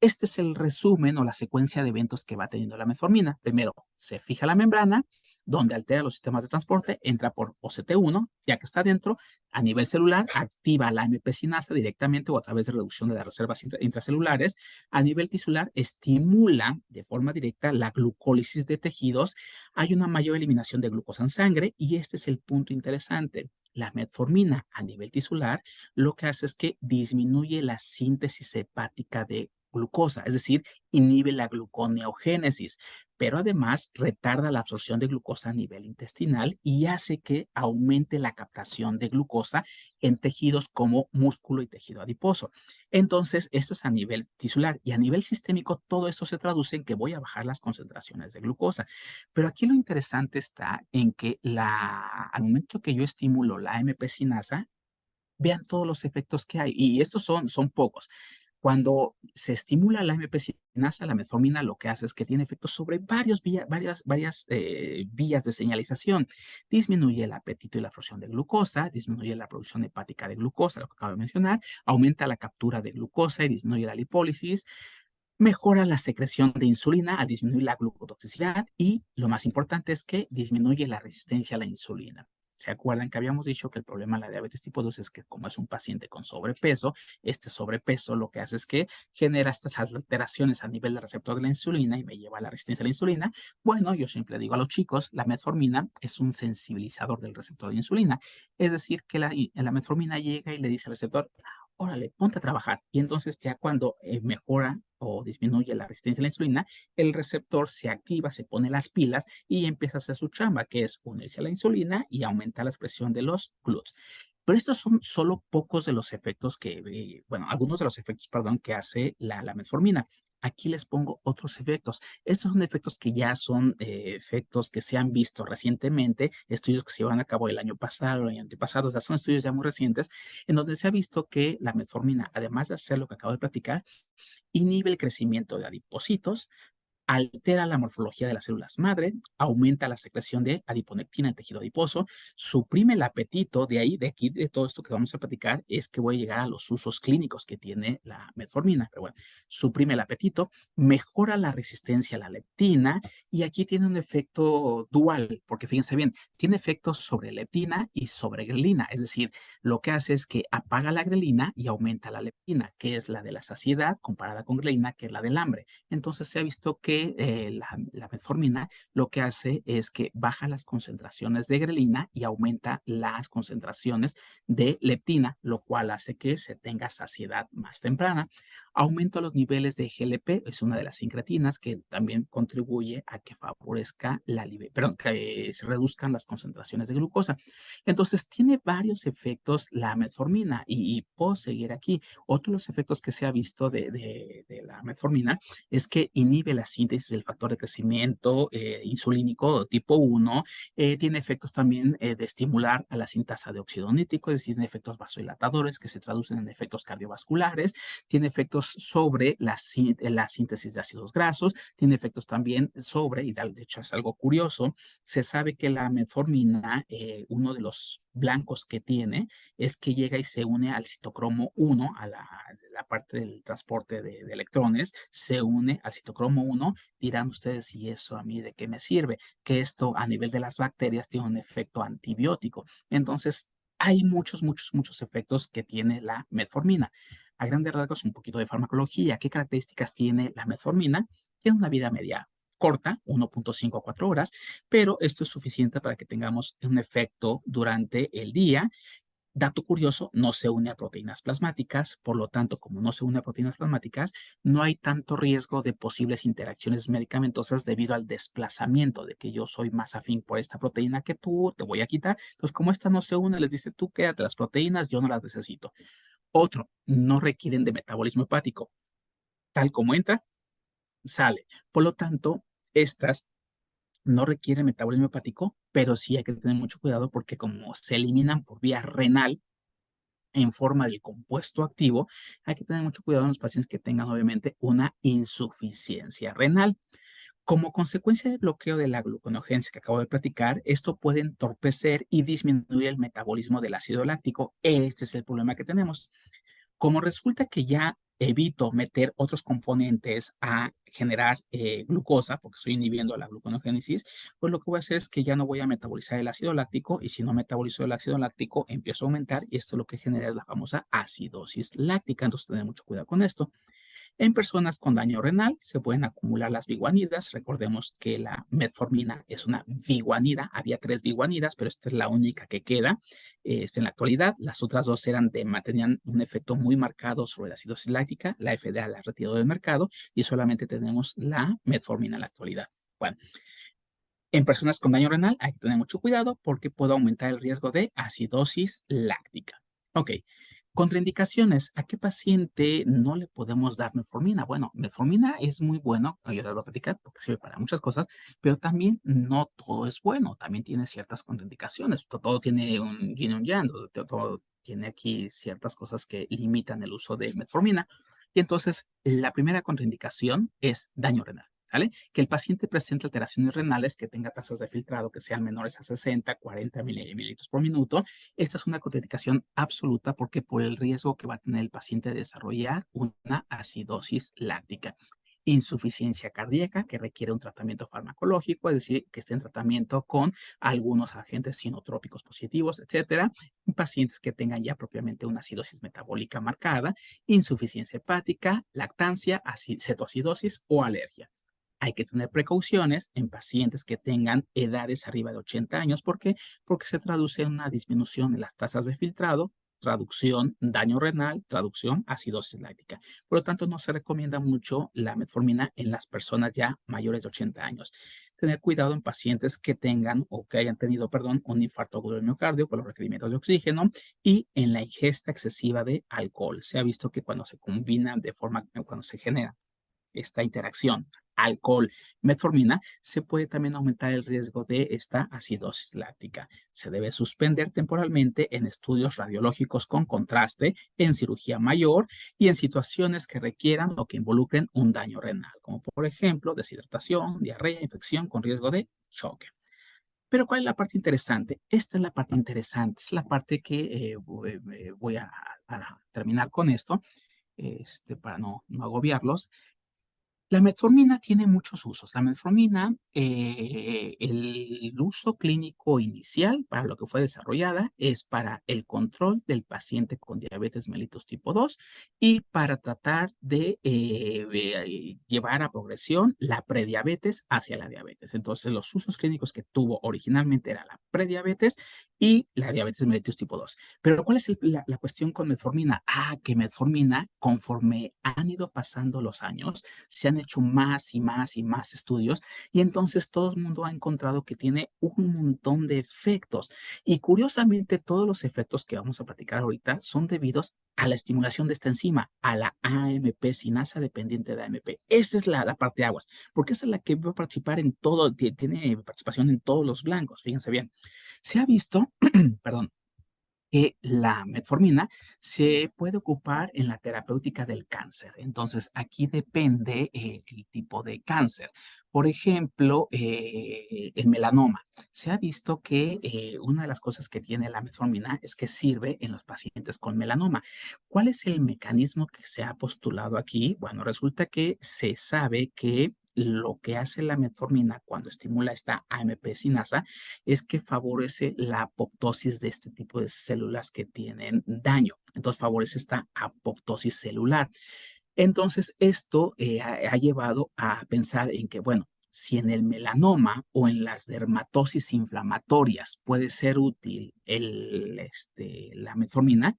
Este es el resumen o la secuencia de eventos que va teniendo la metformina. Primero, se fija la membrana, donde altera los sistemas de transporte, entra por OCT1, ya que está dentro, a nivel celular, activa la AMP sinasa directamente o a través de reducción de las reservas intracelulares. A nivel tisular, estimula de forma directa la glucólisis de tejidos. Hay una mayor eliminación de glucosa en sangre y este es el punto interesante. La metformina a nivel tisular lo que hace es que disminuye la síntesis hepática de glucosa, es decir, inhibe la gluconeogénesis, pero además retarda la absorción de glucosa a nivel intestinal y hace que aumente la captación de glucosa en tejidos como músculo y tejido adiposo. Entonces, esto es a nivel tisular y a nivel sistémico, todo esto se traduce en que voy a bajar las concentraciones de glucosa. Pero aquí lo interesante está en que al momento que yo estimulo la AMP sinasa, vean todos los efectos que hay, y estos son pocos. Cuando se estimula la AMP sinasa, la metformina lo que hace es que tiene efectos sobre varias vías de señalización. Disminuye el apetito y la absorción de glucosa, disminuye la producción hepática de glucosa, lo que acabo de mencionar, aumenta la captura de glucosa y disminuye la lipólisis, mejora la secreción de insulina al disminuir la glucotoxicidad y lo más importante es que disminuye la resistencia a la insulina. ¿Se acuerdan que habíamos dicho que el problema de la diabetes tipo 2 es que como es un paciente con sobrepeso, este sobrepeso lo que hace es que genera estas alteraciones a nivel del receptor de la insulina y me lleva a la resistencia a la insulina? Bueno, yo siempre digo a los chicos, la metformina es un sensibilizador del receptor de insulina. Es decir, que la metformina llega y le dice al receptor, órale, ponte a trabajar. Y entonces ya cuando mejora o disminuye la resistencia a la insulina, el receptor se activa, se pone las pilas y empieza a hacer su chamba, que es unirse a la insulina y aumenta la expresión de los GLUTs. Pero estos son solo pocos de los efectos bueno, algunos de los efectos, perdón, que hace la metformina. Aquí les pongo otros efectos. Estos son efectos que ya son efectos que se han visto recientemente, estudios que se llevan a cabo el año pasado, el año antepasado, o sea, son estudios ya muy recientes, en donde se ha visto que la metformina, además de hacer lo que acabo de platicar, inhibe el crecimiento de adipocitos, altera la morfología de las células madre, aumenta la secreción de adiponectina en el tejido adiposo, suprime el apetito. De ahí, de aquí, de todo esto que vamos a platicar, es que voy a llegar a los usos clínicos que tiene la metformina. Pero bueno, suprime el apetito, mejora la resistencia a la leptina y aquí tiene un efecto dual, porque fíjense bien, tiene efectos sobre leptina y sobre grelina, es decir, lo que hace es que apaga la grelina y aumenta la leptina, que es la de la saciedad comparada con grelina, que es la del hambre. Entonces se ha visto que la metformina lo que hace es que baja las concentraciones de grelina y aumenta las concentraciones de leptina, lo cual hace que se tenga saciedad más temprana. Aumenta los niveles de GLP, es una de las incretinas que también contribuye a que favorezca perdón, que se reduzcan las concentraciones de glucosa. Entonces tiene varios efectos la metformina y puedo seguir aquí. Otro de los efectos que se ha visto de la metformina es que inhibe la síntesis del factor de crecimiento insulínico tipo 1, tiene efectos también de estimular a la sintasa de óxido nítrico, es decir, tiene efectos vasodilatadores que se traducen en efectos cardiovasculares, tiene efectos sobre la síntesis de ácidos grasos, tiene efectos también sobre, y de hecho es algo curioso, se sabe que la metformina, uno de los blancos que tiene, es que llega y se une al citocromo 1, a la parte del transporte de electrones, se une al citocromo 1, dirán ustedes, ¿y eso a mí de qué me sirve? Que esto a nivel de las bacterias tiene un efecto antibiótico. Entonces, hay muchos efectos que tiene la metformina. A grandes rasgos, un poquito de farmacología. ¿Qué características tiene la metformina? Tiene una vida media corta, 1.5 a 4 horas, pero esto es suficiente para que tengamos un efecto durante el día. Dato curioso, no se une a proteínas plasmáticas, por lo tanto, como no se une a proteínas plasmáticas, no hay tanto riesgo de posibles interacciones medicamentosas debido al desplazamiento de que yo soy más afín por esta proteína que tú, te voy a quitar. Entonces, como esta no se une, les dice, tú quédate las proteínas, yo no las necesito. Otro, no requieren de metabolismo hepático. Tal como entra, sale. Por lo tanto, estas no requieren metabolismo hepático, pero sí hay que tener mucho cuidado porque como se eliminan por vía renal, en forma de compuesto activo, hay que tener mucho cuidado en los pacientes que tengan obviamente una insuficiencia renal. Como consecuencia del bloqueo de la gluconeogenesis que acabo de platicar, esto puede entorpecer y disminuir el metabolismo del ácido láctico. Este es el problema que tenemos. Como resulta que ya evito meter otros componentes a generar glucosa, porque estoy inhibiendo la gluconeogénesis, pues lo que voy a hacer es que ya no voy a metabolizar el ácido láctico y si no metabolizo el ácido láctico, empiezo a aumentar y esto lo que genera es la famosa acidosis láctica. Entonces, tener mucho cuidado con esto. En personas con daño renal se pueden acumular las biguanidas. Recordemos que la metformina es una biguanida. Había 3 biguanidas, pero esta es la única que queda en la actualidad. Las otras dos tenían un efecto muy marcado sobre la acidosis láctica. La FDA la retiró del mercado y solamente tenemos la metformina en la actualidad. Bueno, en personas con daño renal hay que tener mucho cuidado porque puede aumentar el riesgo de acidosis láctica. Ok, contraindicaciones. ¿A qué paciente no le podemos dar metformina? Bueno, metformina es muy bueno, yo les voy a platicar porque sirve para muchas cosas, pero también no todo es bueno, también tiene ciertas contraindicaciones. Todo tiene un yin y un yang, todo tiene aquí ciertas cosas que limitan el uso de metformina. Y entonces, la primera contraindicación es daño renal. ¿Vale? Que el paciente presente alteraciones renales, que tenga tasas de filtrado que sean menores a 60, 40 mililitros por minuto. Esta es una contraindicación absoluta porque por el riesgo que va a tener el paciente de desarrollar una acidosis láctica. Insuficiencia cardíaca que requiere un tratamiento farmacológico, es decir, que esté en tratamiento con algunos agentes sinotrópicos positivos, etcétera. Pacientes que tengan ya propiamente una acidosis metabólica marcada, insuficiencia hepática, lactancia, cetoacidosis o alergia. Hay que tener precauciones en pacientes que tengan edades arriba de 80 años. ¿Por qué? Porque se traduce en una disminución en las tasas de filtrado, traducción daño renal, traducción acidosis láctica. Por lo tanto, no se recomienda mucho la metformina en las personas ya mayores de 80 años. Tener cuidado en pacientes que tengan o que hayan tenido, perdón, un infarto agudo del miocardio por los requerimientos de oxígeno y en la ingesta excesiva de alcohol. Se ha visto que cuando se combinan de forma, cuando se genera esta interacción alcohol, metformina, se puede también aumentar el riesgo de esta acidosis láctica. Se debe suspender temporalmente en estudios radiológicos con contraste, en cirugía mayor y en situaciones que requieran o que involucren un daño renal, como por ejemplo deshidratación, diarrea, infección con riesgo de choque. Pero ¿cuál es la parte interesante? Esta es la parte interesante, es la parte que voy a terminar con esto, para no agobiarlos. La metformina tiene muchos usos. La metformina, el uso clínico inicial para lo que fue desarrollada es para el control del paciente con diabetes mellitus tipo 2 y para tratar de llevar a progresión la prediabetes hacia la diabetes. Entonces, los usos clínicos que tuvo originalmente era la prediabetes y la diabetes mellitus tipo 2. Pero ¿cuál es la cuestión con metformina? Que metformina, conforme han ido pasando los años, se han hecho más y más y más estudios y entonces todo el mundo ha encontrado que tiene un montón de efectos y curiosamente todos los efectos que vamos a platicar ahorita son debidos a la estimulación de esta enzima, a la AMP sinasa dependiente de AMP. Esa es la parte de aguas, porque esa es la que va a participar en todo, tiene participación en todos los blancos, fíjense bien. Se ha visto, perdón, que la metformina se puede ocupar en la terapéutica del cáncer. Entonces, aquí depende el tipo de cáncer. Por ejemplo, el melanoma. Se ha visto que una de las cosas que tiene la metformina es que sirve en los pacientes con melanoma. ¿Cuál es el mecanismo que se ha postulado aquí? Bueno, resulta que se sabe que lo que hace la metformina cuando estimula esta AMP sinasa es que favorece la apoptosis de este tipo de células que tienen daño. Entonces favorece esta apoptosis celular. Entonces esto ha llevado a pensar en que, bueno, si en el melanoma o en las dermatosis inflamatorias puede ser útil la metformina,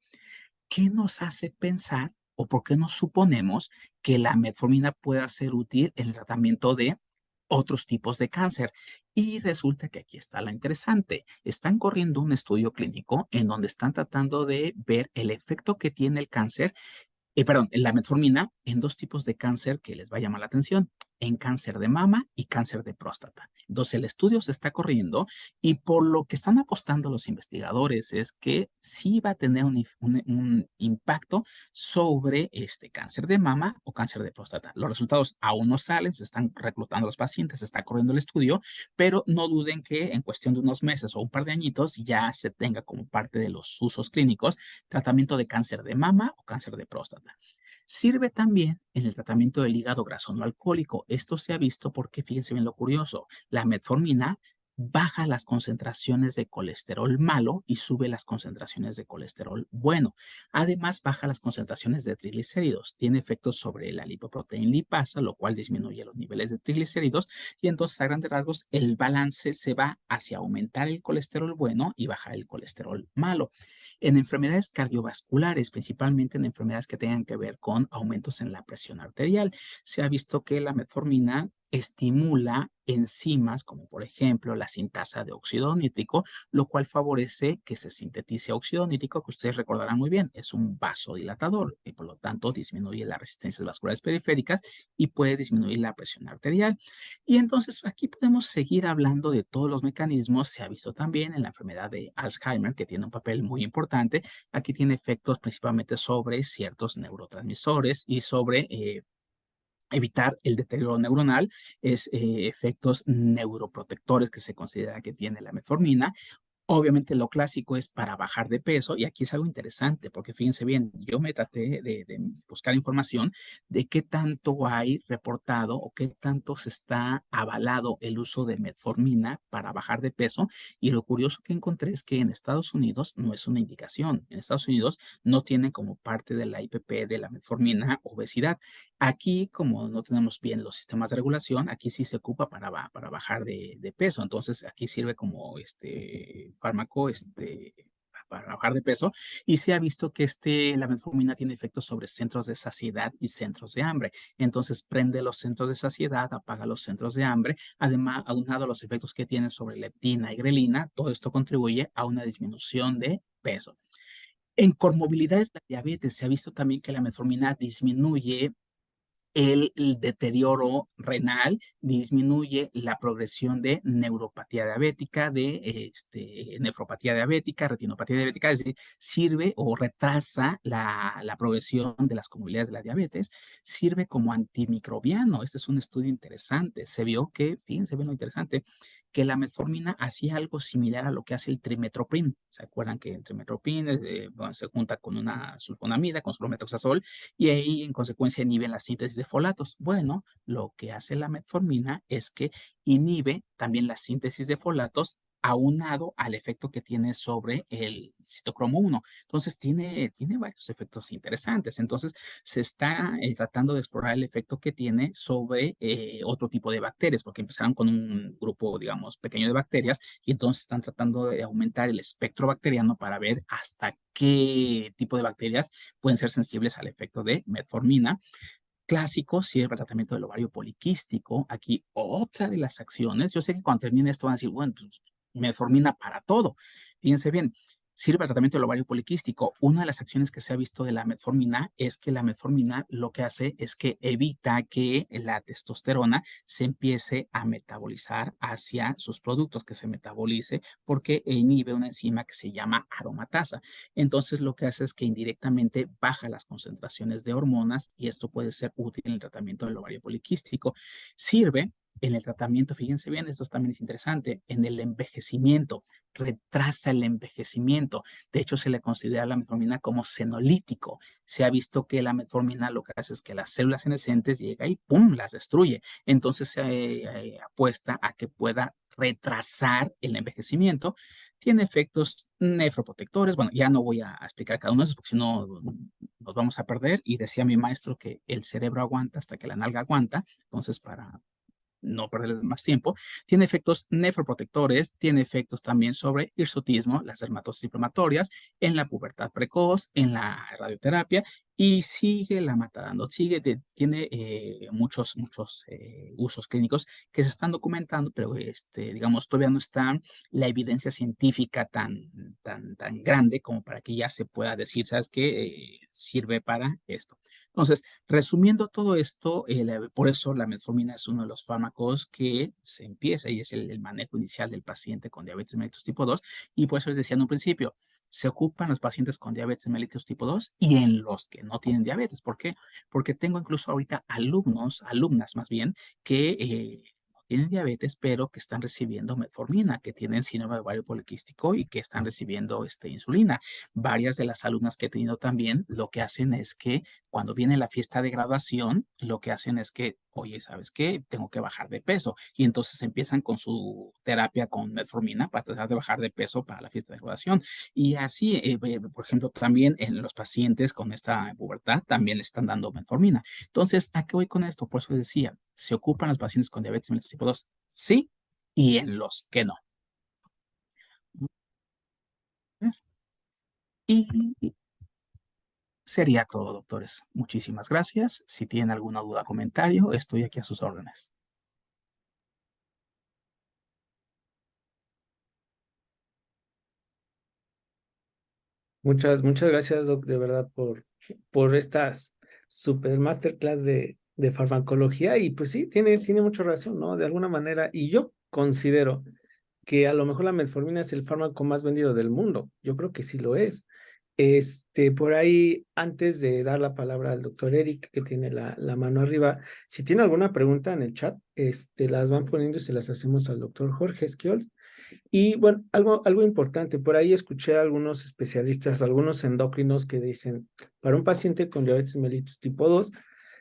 ¿qué nos hace pensar o por qué nos suponemos que la metformina pueda ser útil en el tratamiento de otros tipos de cáncer? Y resulta que aquí está la interesante. Están corriendo un estudio clínico en donde están tratando de ver el efecto que tiene el cáncer perdón, la metformina en dos tipos de cáncer que les va a llamar la atención, en cáncer de mama y cáncer de próstata. Entonces el estudio se está corriendo y por lo que están apostando los investigadores es que sí va a tener un impacto sobre este cáncer de mama o cáncer de próstata. Los resultados aún no salen, se están reclutando a los pacientes, se está corriendo el estudio, pero no duden que en cuestión de unos meses o un par de añitos ya se tenga como parte de los usos clínicos tratamiento de cáncer de mama o cáncer de próstata. Sirve también en el tratamiento del hígado graso no alcohólico. Esto se ha visto porque, fíjense bien lo curioso, la metformina baja las concentraciones de colesterol malo y sube las concentraciones de colesterol bueno. Además, baja las concentraciones de triglicéridos. Tiene efectos sobre la lipoproteína lipasa, lo cual disminuye los niveles de triglicéridos y entonces a grandes rasgos el balance se va hacia aumentar el colesterol bueno y bajar el colesterol malo. En enfermedades cardiovasculares, principalmente en enfermedades que tengan que ver con aumentos en la presión arterial, se ha visto que la metformina estimula enzimas como por ejemplo la sintasa de óxido nítrico, lo cual favorece que se sintetice óxido nítrico, que ustedes recordarán muy bien, es un vasodilatador y por lo tanto disminuye las resistencias vasculares periféricas y puede disminuir la presión arterial. Y entonces aquí podemos seguir hablando de todos los mecanismos. Se ha visto también en la enfermedad de Alzheimer, que tiene un papel muy importante. Aquí tiene efectos principalmente sobre ciertos neurotransmisores y sobre evitar el deterioro neuronal, es efectos neuroprotectores que se considera que tiene la metformina. Obviamente lo clásico es para bajar de peso y aquí es algo interesante porque fíjense bien, yo me traté de buscar información de qué tanto hay reportado o qué tanto se está avalado el uso de metformina para bajar de peso y lo curioso que encontré es que en Estados Unidos no es una indicación. En Estados Unidos no tienen como parte de la IPP de la metformina obesidad. Aquí, como no tenemos bien los sistemas de regulación, aquí sí se ocupa para bajar de peso. Entonces, aquí sirve como fármaco para bajar de peso. Y se ha visto que la metformina tiene efectos sobre centros de saciedad y centros de hambre. Entonces, prende los centros de saciedad, apaga los centros de hambre. Además, aunado a los efectos que tienen sobre leptina y grelina, todo esto contribuye a una disminución de peso. En comorbilidades de diabetes se ha visto también que la metformina disminuye el deterioro renal, disminuye la progresión de neuropatía diabética, de nefropatía diabética, retinopatía diabética, es decir, sirve o retrasa la progresión de las comorbilidades de la diabetes, sirve como antimicrobiano. Este es un estudio interesante. Se vio que, fíjense bien lo interesante, que la metformina hacía algo similar a lo que hace el trimetoprim. ¿Se acuerdan que el trimetoprim bueno, se junta con una sulfonamida, con sulfametoxazol, y ahí en consecuencia inhiben la síntesis de folatos? Bueno, lo que hace la metformina es que inhibe también la síntesis de folatos aunado al efecto que tiene sobre el citocromo 1. Entonces, tiene varios efectos interesantes. Entonces, se está tratando de explorar el efecto que tiene sobre otro tipo de bacterias, porque empezaron con un grupo, digamos, pequeño de bacterias y entonces están tratando de aumentar el espectro bacteriano para ver hasta qué tipo de bacterias pueden ser sensibles al efecto de metformina. Clásico, sirve para tratamiento del ovario poliquístico. Aquí otra de las acciones, yo sé que cuando termine esto van a decir, bueno, pues, metformina para todo. Fíjense bien, sirve para tratamiento del ovario poliquístico. Una de las acciones que se ha visto de la metformina es que la metformina lo que hace es que evita que la testosterona se empiece a metabolizar hacia sus productos, que se metabolice porque inhibe una enzima que se llama aromatasa. Entonces lo que hace es que indirectamente baja las concentraciones de hormonas y esto puede ser útil en el tratamiento del ovario poliquístico. Sirve en el tratamiento, fíjense bien, esto también es interesante, en el envejecimiento, retrasa el envejecimiento. De hecho, se le considera la metformina como senolítico. Se ha visto que la metformina lo que hace es que las células senescentes llega y ¡pum!, las destruye. Entonces se apuesta a que pueda retrasar el envejecimiento. Tiene efectos nefroprotectores. Bueno, ya no voy a explicar cada uno de esos porque si no nos vamos a perder. Y decía mi maestro que el cerebro aguanta hasta que la nalga aguanta. Entonces, no perder más tiempo, tiene efectos nefroprotectores, tiene efectos también sobre hirsutismo, las dermatosis inflamatorias, en la pubertad precoz, en la radioterapia, y sigue la matando, tiene muchos usos clínicos que se están documentando, pero digamos, todavía no está la evidencia científica tan grande como para que ya se pueda decir, ¿sabes qué? Sirve para esto. Entonces, resumiendo todo esto, por eso la metformina es uno de los fármacos que se empieza y es el manejo inicial del paciente con diabetes mellitus tipo 2, y por eso les decía en un principio, se ocupan los pacientes con diabetes mellitus tipo 2 y en los que no tienen diabetes. ¿Por qué? Porque tengo incluso ahorita alumnas más bien, que no tienen diabetes, pero que están recibiendo metformina, que tienen síndrome de ovario poliquístico y que están recibiendo insulina. Varias de las alumnas que he tenido también, lo que hacen es que cuando viene la fiesta de graduación, lo que hacen es que, oye, ¿sabes qué? Tengo que bajar de peso. Y entonces empiezan con su terapia con metformina para tratar de bajar de peso para la fiesta de graduación. Y así, por ejemplo, también en los pacientes con esta pubertad, también le están dando metformina. Entonces, ¿a qué voy con esto? Por eso decía, ¿se ocupan los pacientes con diabetes mellitus tipo 2? Sí, y en los que no. Y sería todo, doctores. Muchísimas gracias. Si tienen alguna duda o comentario, estoy aquí a sus órdenes. Muchas gracias, Doc, de verdad, por estas super masterclass de farmacología. Y pues sí, tiene mucha razón, ¿no? De alguna manera, y yo considero que a lo mejor la metformina es el fármaco más vendido del mundo. Yo creo que sí lo es. Por ahí, antes de dar la palabra al doctor Eric, que tiene la mano arriba, si tiene alguna pregunta en el chat, las van poniendo y se las hacemos al doctor Jorge Esquiols. Y bueno, algo importante, por ahí escuché a algunos especialistas, algunos endocrinos que dicen, para un paciente con diabetes mellitus tipo 2,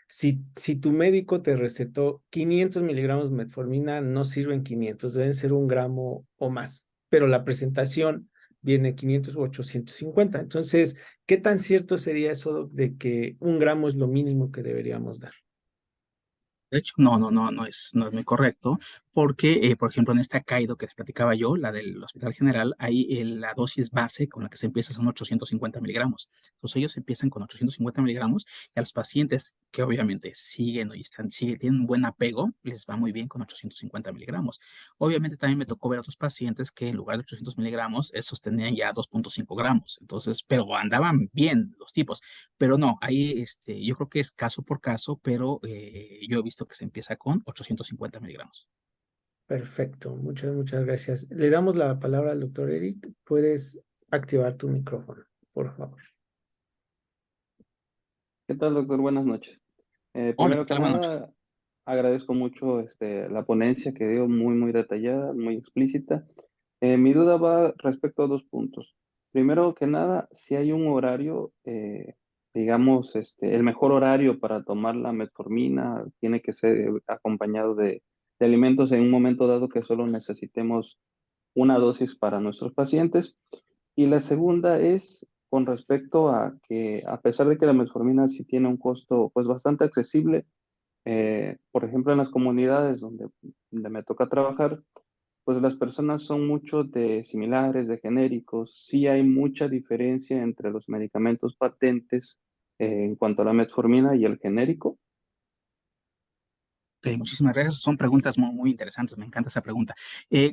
si tu médico te recetó 500 miligramos de metformina, no sirven 500, deben ser 1 gramo o más, pero la presentación viene 500 u 850. Entonces, ¿qué tan cierto sería eso de que 1 gramo es lo mínimo que deberíamos dar? De hecho, no es muy correcto, porque, por ejemplo, en esta Kaido que les platicaba yo, la del Hospital General, ahí la dosis base con la que se empieza son 850 miligramos. Entonces, ellos empiezan con 850 miligramos y a los pacientes que obviamente siguen y tienen un buen apego, les va muy bien con 850 miligramos. Obviamente, también me tocó ver otros pacientes que en lugar de 800 miligramos, esos tenían ya 2.5 gramos. Entonces, pero andaban bien los tipos. Pero no, ahí yo creo que es caso por caso, pero yo he visto que se empieza con 850 miligramos. Perfecto, muchas gracias. Le damos la palabra al doctor Eric. Puedes activar tu micrófono, por favor. ¿Qué tal, doctor? Buenas noches. Hola, ¿qué Primero que tal? Buenas noches. nada, agradezco mucho la ponencia que dio, muy detallada, muy explícita. Mi duda va respecto a dos puntos. Primero que nada, si hay un horario, digamos, el mejor horario para tomar la metformina, tiene que ser acompañado de alimentos en un momento dado que solo necesitemos una dosis para nuestros pacientes. Y la segunda es con respecto a que, a pesar de que la metformina sí tiene un costo pues bastante accesible, por ejemplo, en las comunidades donde me toca trabajar, pues las personas son mucho de similares, de genéricos. Sí hay mucha diferencia entre los medicamentos patentes en cuanto a la metformina y el genérico. Ok, muchísimas gracias. Son preguntas muy interesantes. Me encanta esa pregunta.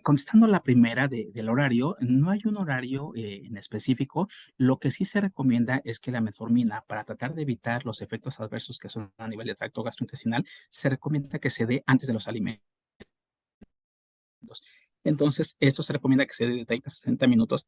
Contestando la primera del horario, no hay un horario en específico. Lo que sí se recomienda es que la metformina, para tratar de evitar los efectos adversos que son a nivel de tracto gastrointestinal, se recomienda que se dé antes de los alimentos. Entonces, esto se recomienda que se dé de 30 a 60 minutos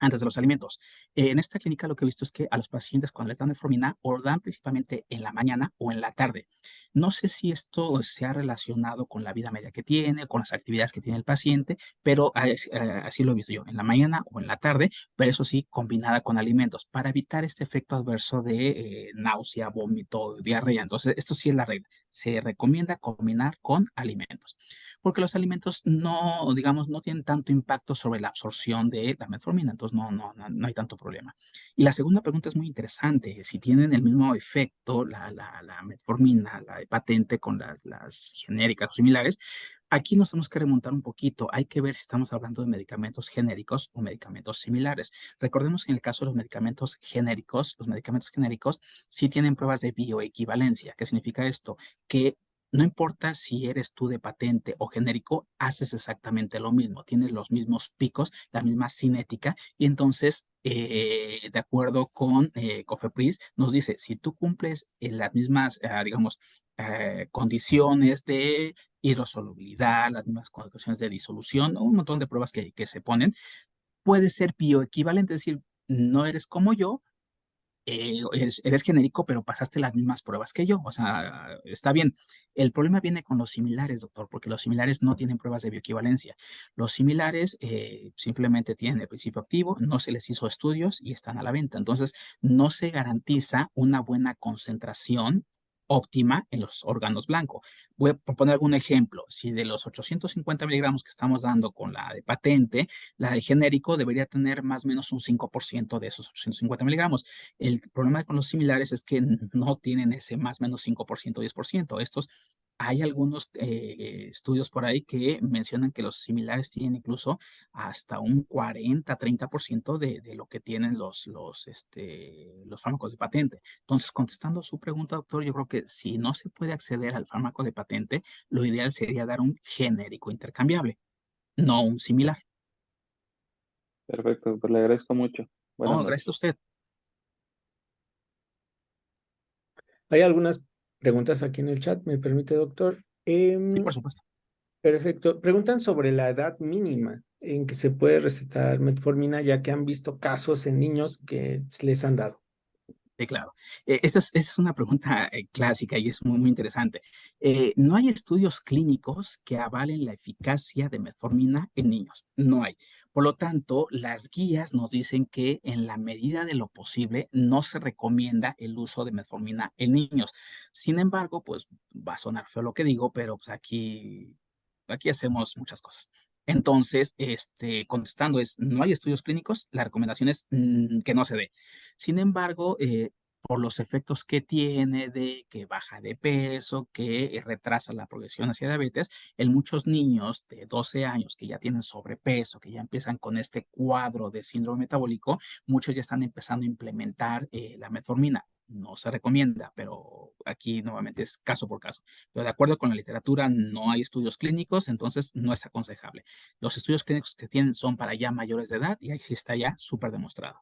antes de los alimentos. En esta clínica lo que he visto es que a los pacientes cuando les dan metformina o dan principalmente en la mañana o en la tarde. No sé si esto se ha relacionado con la vida media que tiene, con las actividades que tiene el paciente, pero así lo he visto yo, en la mañana o en la tarde, pero eso sí, combinada con alimentos para evitar este efecto adverso de náusea, vómito, diarrea. Entonces, esto sí es la regla. Se recomienda combinar con alimentos. porque los alimentos no, digamos, no tienen tanto impacto sobre la absorción de la metformina, entonces no hay tanto problema. Y la segunda pregunta es muy interesante, si tienen el mismo efecto la metformina, la de patente con las genéricas o similares. Aquí nos tenemos que remontar un poquito. Hay que ver si estamos hablando de medicamentos genéricos o medicamentos similares. Recordemos que en el caso de los medicamentos genéricos sí tienen pruebas de bioequivalencia. ¿Qué significa esto? Que no importa si eres tú de patente o genérico, haces exactamente lo mismo, tienes los mismos picos, la misma cinética, y entonces, de acuerdo con COFEPRIS, nos dice, si tú cumples las mismas, digamos, condiciones de hidrosolubilidad, las mismas condiciones de disolución, un montón de pruebas que se ponen, puede ser bioequivalente, es decir, no eres como yo, eres genérico, pero pasaste las mismas pruebas que yo. O sea, está bien. El problema viene con los similares, doctor, porque los similares no tienen pruebas de bioequivalencia. Los similares simplemente tienen el principio activo, no se les hizo estudios y están a la venta. Entonces, no se garantiza una buena concentración óptima en los órganos blancos. Voy a poner algún ejemplo. Si de los 850 miligramos que estamos dando con la de patente, la de genérico debería tener más o menos un 5% de esos 850 miligramos. El problema con los similares es que no tienen ese más o menos 5%, 10%. Hay algunos estudios por ahí que mencionan que los similares tienen incluso hasta un 40, 30% de lo que tienen los fármacos de patente. Entonces, contestando su pregunta, doctor, yo creo que si no se puede acceder al fármaco de patente, lo ideal sería dar un genérico intercambiable, no un similar. Perfecto, doctor, le agradezco mucho. Buenas No, gracias a noches. usted. Hay algunas preguntas aquí en el chat, ¿me permite, doctor? Sí, por supuesto. Perfecto. Preguntan sobre la edad mínima en que se puede recetar metformina, ya que han visto casos en niños que les han dado. Sí, claro. Esta es una pregunta clásica y es muy, muy interesante. No hay estudios clínicos que avalen la eficacia de metformina en niños. No hay. Por lo tanto, las guías nos dicen que en la medida de lo posible no se recomienda el uso de metformina en niños. Sin embargo, pues va a sonar feo lo que digo, pero pues, aquí hacemos muchas cosas. Entonces, contestando no hay estudios clínicos, la recomendación es que no se dé. Sin embargo, por los efectos que tiene de que baja de peso, que retrasa la progresión hacia diabetes, en muchos niños de 12 años que ya tienen sobrepeso, que ya empiezan con este cuadro de síndrome metabólico, muchos ya están empezando a implementar la metformina. No se recomienda, pero aquí nuevamente es caso por caso. Pero de acuerdo con la literatura, no hay estudios clínicos, entonces no es aconsejable. Los estudios clínicos que tienen son para ya mayores de edad y ahí sí está ya súper demostrado.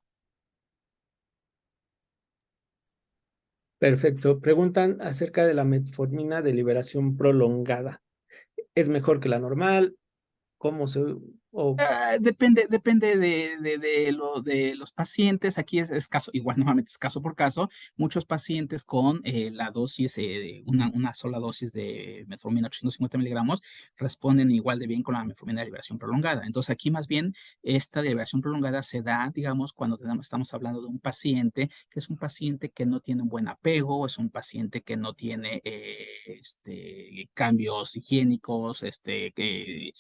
Perfecto. Preguntan acerca de la metformina de liberación prolongada. ¿Es mejor que la normal? ¿Cómo se...? O Depende de los pacientes. Aquí es caso, igual nuevamente es caso por caso. Muchos pacientes con la dosis, una sola dosis de metformina 850 miligramos, responden igual de bien con la metformina de liberación prolongada. Entonces aquí más bien esta de liberación prolongada se da, digamos, cuando estamos hablando de un paciente que es un paciente que no tiene un buen apego, es un paciente que no tiene cambios higiénicos, que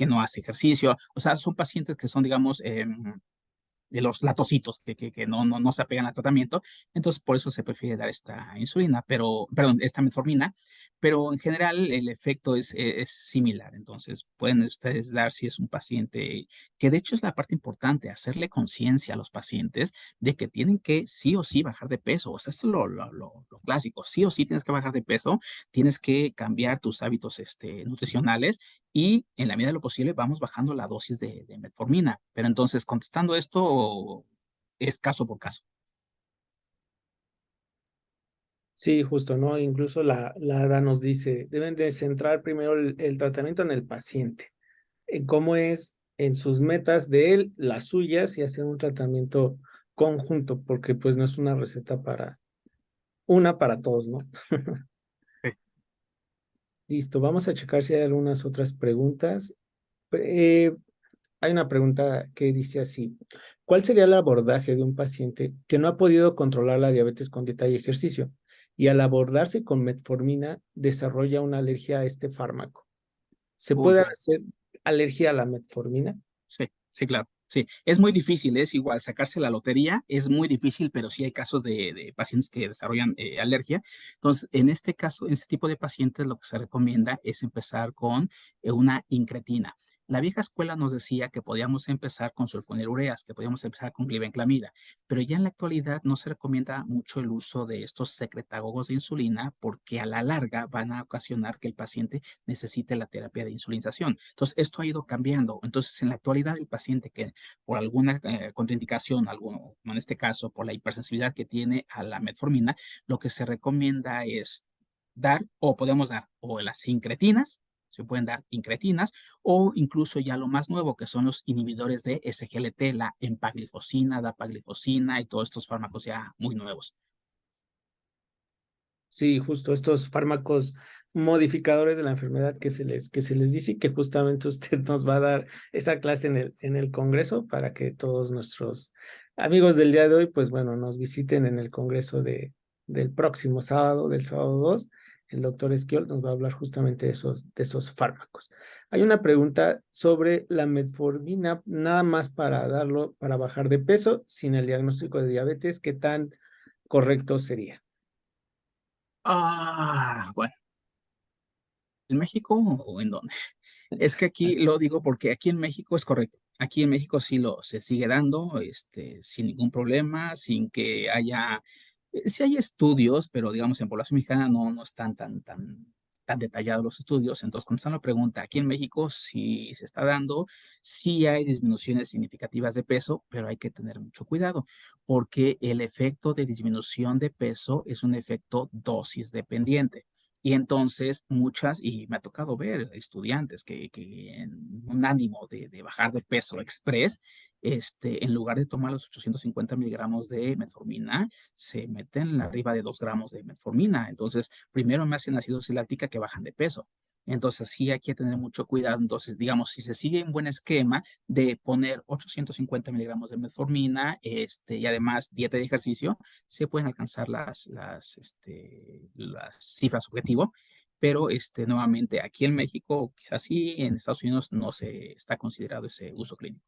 no hace ejercicio. O sea, son pacientes que son, digamos, de los latocitos que no se apegan al tratamiento. Entonces, por eso se prefiere dar esta insulina, perdón, esta metformina, pero en general el efecto es similar. Entonces, pueden ustedes dar si es un paciente, que de hecho es la parte importante, hacerle conciencia a los pacientes de que tienen que sí o sí bajar de peso. O sea, esto es lo clásico, sí o sí tienes que bajar de peso, tienes que cambiar tus hábitos nutricionales y en la medida de lo posible vamos bajando la dosis de metformina. Pero entonces, contestando esto, es caso por caso. sí, justo, ¿no? Incluso la ADA nos dice, deben de centrar primero el tratamiento en el paciente, en cómo es, en sus metas de él, las suyas, y hacer un tratamiento conjunto, porque pues no es una receta para todos, ¿no? Sí. Listo, vamos a checar si hay algunas otras preguntas. Eh, Hay una pregunta que dice así: ¿cuál sería el abordaje de un paciente que no ha podido controlar la diabetes con dieta y ejercicio y al abordarse con metformina desarrolla una alergia a este fármaco? ¿Se Uy, puede bueno. hacer alergia a la metformina? Sí, sí, claro. Sí, es muy difícil, es igual, sacarse la lotería es muy difícil, pero sí hay casos de pacientes que desarrollan alergia. Entonces, en este caso, en este tipo de pacientes, lo que se recomienda es empezar con una incretina. La vieja escuela nos decía que podíamos empezar con sulfonilureas, que podíamos empezar con glibenclamida, pero ya en la actualidad no se recomienda mucho el uso de estos secretagogos de insulina porque a la larga van a ocasionar que el paciente necesite la terapia de insulinización. Entonces, esto ha ido cambiando. Entonces, en la actualidad, el paciente que por alguna contraindicación, alguno, en este caso por la hipersensibilidad que tiene a la metformina, lo que se recomienda es dar, o podemos dar, o las incretinas, se pueden dar incretinas, o incluso ya lo más nuevo, que son los inhibidores de SGLT, la empaglifosina, dapaglifosina y todos estos fármacos ya muy nuevos. Sí, justo estos fármacos modificadores de la enfermedad que se les dice y que justamente usted nos va a dar esa clase en el Congreso para que todos nuestros amigos del día de hoy, pues bueno, nos visiten en el Congreso del próximo sábado, del sábado 2. El doctor Esquiol nos va a hablar justamente de esos fármacos. Hay una pregunta sobre la metformina, nada más para darlo, para bajar de peso, sin el diagnóstico de diabetes, ¿qué tan correcto sería? Bueno, ¿en México o en dónde? Es que aquí lo digo porque aquí en México es correcto. Aquí en México sí se sigue dando, sin ningún problema, sin que haya, sí hay estudios, pero digamos en población mexicana no están tan detallados los estudios. Entonces, contestando la pregunta, aquí en México sí se está dando, sí hay disminuciones significativas de peso, pero hay que tener mucho cuidado porque el efecto de disminución de peso es un efecto dosis dependiente. Y entonces y me ha tocado ver estudiantes que en un ánimo de bajar de peso express, en lugar de tomar los 850 miligramos de metformina, se meten arriba de 2 gramos de metformina. Entonces, primero me hacen acidosis láctica que bajan de peso. Entonces, sí hay que tener mucho cuidado. Entonces, digamos, si se sigue un buen esquema de poner 850 miligramos de metformina, y además dieta de ejercicio, se pueden alcanzar las cifras objetivo, pero nuevamente aquí en México, quizás sí, en Estados Unidos no se está considerado ese uso clínico.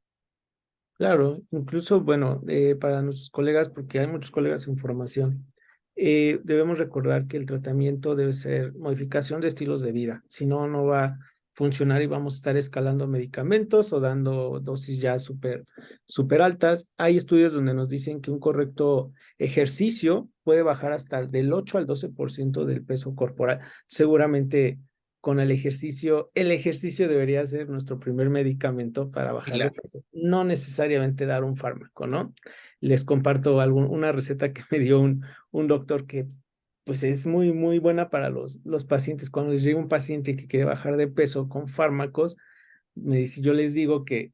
Claro, incluso, bueno, para nuestros colegas, porque hay muchos colegas en formación, debemos recordar que el tratamiento debe ser modificación de estilos de vida, si no, no va a funcionar y vamos a estar escalando medicamentos o dando dosis ya súper altas. Hay estudios donde nos dicen que un correcto ejercicio puede bajar hasta del 8 al 12% del peso corporal. Seguramente con el ejercicio debería ser nuestro primer medicamento para Y bajar de claro, peso, no necesariamente dar un fármaco, ¿no? Les comparto una receta que me dio un doctor que pues es muy buena para los pacientes. Cuando les llega un paciente que quiere bajar de peso con fármacos, yo les digo que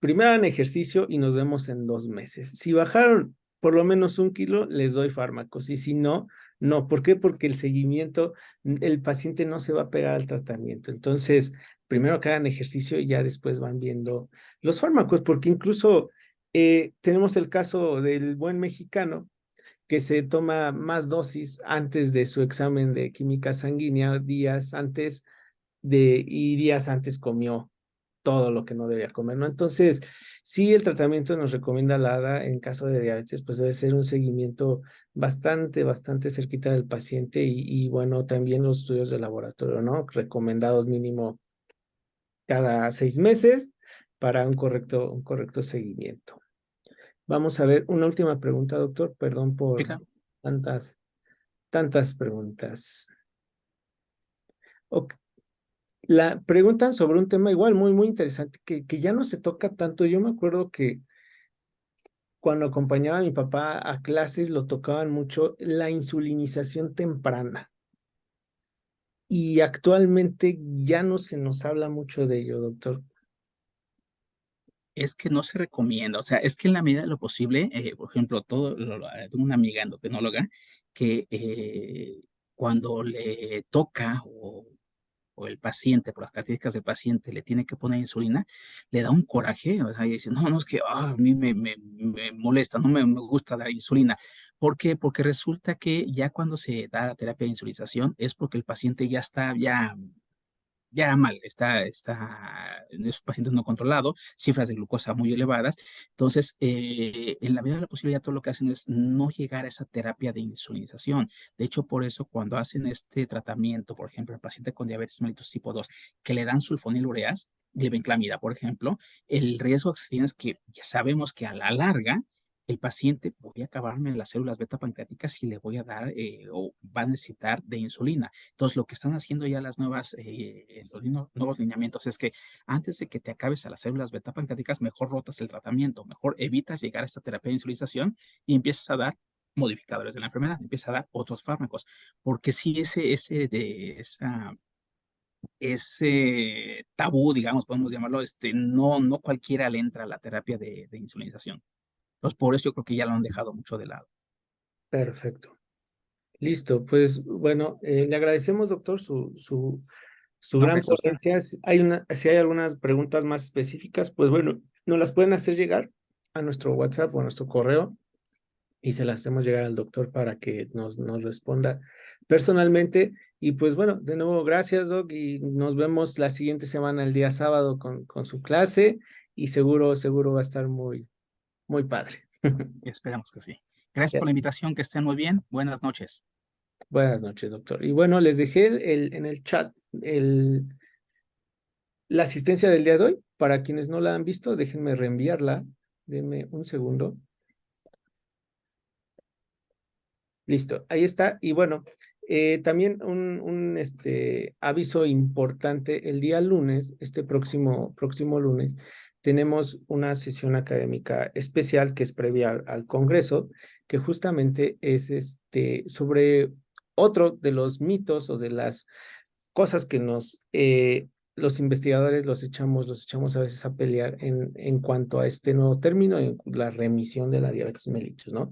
primero hagan ejercicio y nos vemos en 2 meses. Si bajaron por lo menos 1 kilo, les doy fármacos y si no, no. ¿Por qué? Porque el seguimiento, el paciente no se va a pegar al tratamiento. Entonces, primero que hagan ejercicio y ya después van viendo los fármacos, porque incluso tenemos el caso del buen mexicano que se toma más dosis antes de su examen de química sanguínea, días antes comió todo lo que no debía comer, ¿no? Entonces, sí, el tratamiento nos recomienda la ADA en caso de diabetes, pues debe ser un seguimiento bastante cerquita del paciente y bueno, también los estudios de laboratorio, ¿no? Recomendados mínimo cada 6 meses para un correcto seguimiento. Vamos a ver una última pregunta, doctor. Perdón sí, por claro. tantas, tantas preguntas. Ok. Preguntan sobre un tema igual muy interesante que ya no se toca tanto. Yo me acuerdo que cuando acompañaba a mi papá a clases lo tocaban mucho la insulinización temprana y actualmente ya no se nos habla mucho de ello, doctor. Es que no se recomienda, o sea, es que en la medida de lo posible, por ejemplo, tengo una amiga endocrinóloga que cuando le toca o el paciente, por las características del paciente, le tiene que poner insulina, le da un coraje, o sea, y dice, no, es que a mí me molesta, no me gusta dar insulina. ¿Por qué? Porque resulta que ya cuando se da la terapia de insulinización es porque el paciente ya está, ya ya mal, es un paciente no controlado, cifras de glucosa muy elevadas. Entonces, en la medida de la posibilidad, todo lo que hacen es no llegar a esa terapia de insulinización. De hecho, por eso, cuando hacen este tratamiento, por ejemplo, el paciente con diabetes mellitus tipo 2, que le dan sulfonilureas, glibenclamida, por ejemplo, el riesgo que se tiene es que ya sabemos que a la larga el paciente voy a acabarme las células beta pancreáticas y le voy a dar o va a necesitar de insulina. Entonces, lo que están haciendo ya las los nuevos lineamientos es que antes de que te acabes a las células beta pancreáticas, mejor rotas el tratamiento, mejor evitas llegar a esta terapia de insulinización y empiezas a dar modificadores de la enfermedad, empiezas a dar otros fármacos, porque si ese tabú, digamos, podemos llamarlo, no cualquiera le entra a la terapia de insulinización. Entonces, por eso yo creo que ya lo han dejado mucho de lado. Perfecto. Listo, pues bueno, le agradecemos, doctor, su No, gran gracias a usted. ponencia. Si hay algunas preguntas más específicas, pues bueno, nos las pueden hacer llegar a nuestro WhatsApp o a nuestro correo y se las hacemos llegar al doctor para que nos responda personalmente. Y pues bueno, de nuevo, gracias, Doc, y nos vemos la siguiente semana, el día sábado, con su clase y seguro va a estar muy padre. Esperamos que sí. Gracias Ya. por la invitación, que estén muy bien. Buenas noches. Buenas noches, doctor. Y bueno, les dejé en el chat la asistencia del día de hoy. Para quienes no la han visto, déjenme reenviarla. Denme un segundo. Listo, ahí está. Y bueno, también un aviso importante. El día lunes, este próximo lunes, tenemos una sesión académica especial que es previa al Congreso, que justamente es sobre otro de los mitos o de las cosas que los investigadores los echamos a veces a pelear en cuanto a este nuevo término, en la remisión de la diabetes mellitus, ¿no?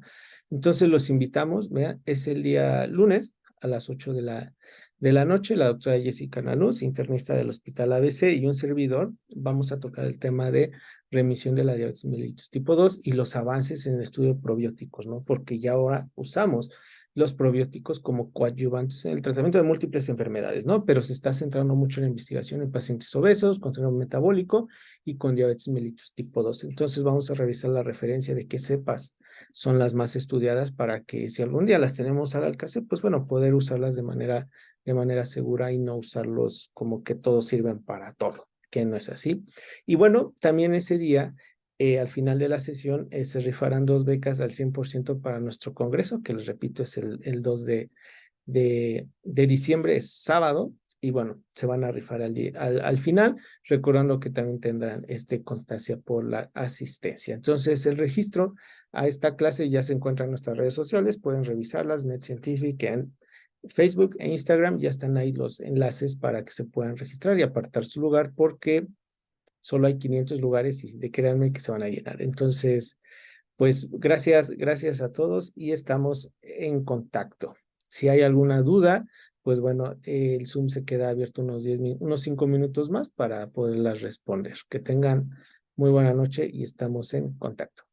Entonces los invitamos, vean, es el día lunes a las 8 de la noche, la doctora Jessica Nanús, internista del Hospital ABC, y un servidor, vamos a tocar el tema de remisión de la diabetes mellitus tipo 2 y los avances en el estudio de probióticos, ¿no? Porque ya ahora usamos los probióticos como coadyuvantes en el tratamiento de múltiples enfermedades, ¿no? Pero se está centrando mucho en la investigación en pacientes obesos, con síndrome metabólico y con diabetes mellitus tipo 2. Entonces vamos a revisar la referencia de qué cepas son las más estudiadas para que si algún día las tenemos al alcance, pues bueno, poder usarlas de manera segura y no usarlos como que todos sirven para todo, que no es así. Y bueno, también ese día al final de la sesión se rifarán 2 becas al 100% para nuestro congreso, que les repito es el 2 de diciembre, es sábado, y bueno, se van a rifar al final, recordando que también tendrán constancia por la asistencia. Entonces, el registro a esta clase ya se encuentra en nuestras redes sociales, pueden revisarlas, MedScientific en Facebook e Instagram, ya están ahí los enlaces para que se puedan registrar y apartar su lugar, porque solo hay 500 lugares y créanme que se van a llenar. Entonces, pues gracias a todos y estamos en contacto. Si hay alguna duda, pues bueno, el Zoom se queda abierto unos 5 minutos más para poderlas responder. Que tengan muy buena noche y estamos en contacto.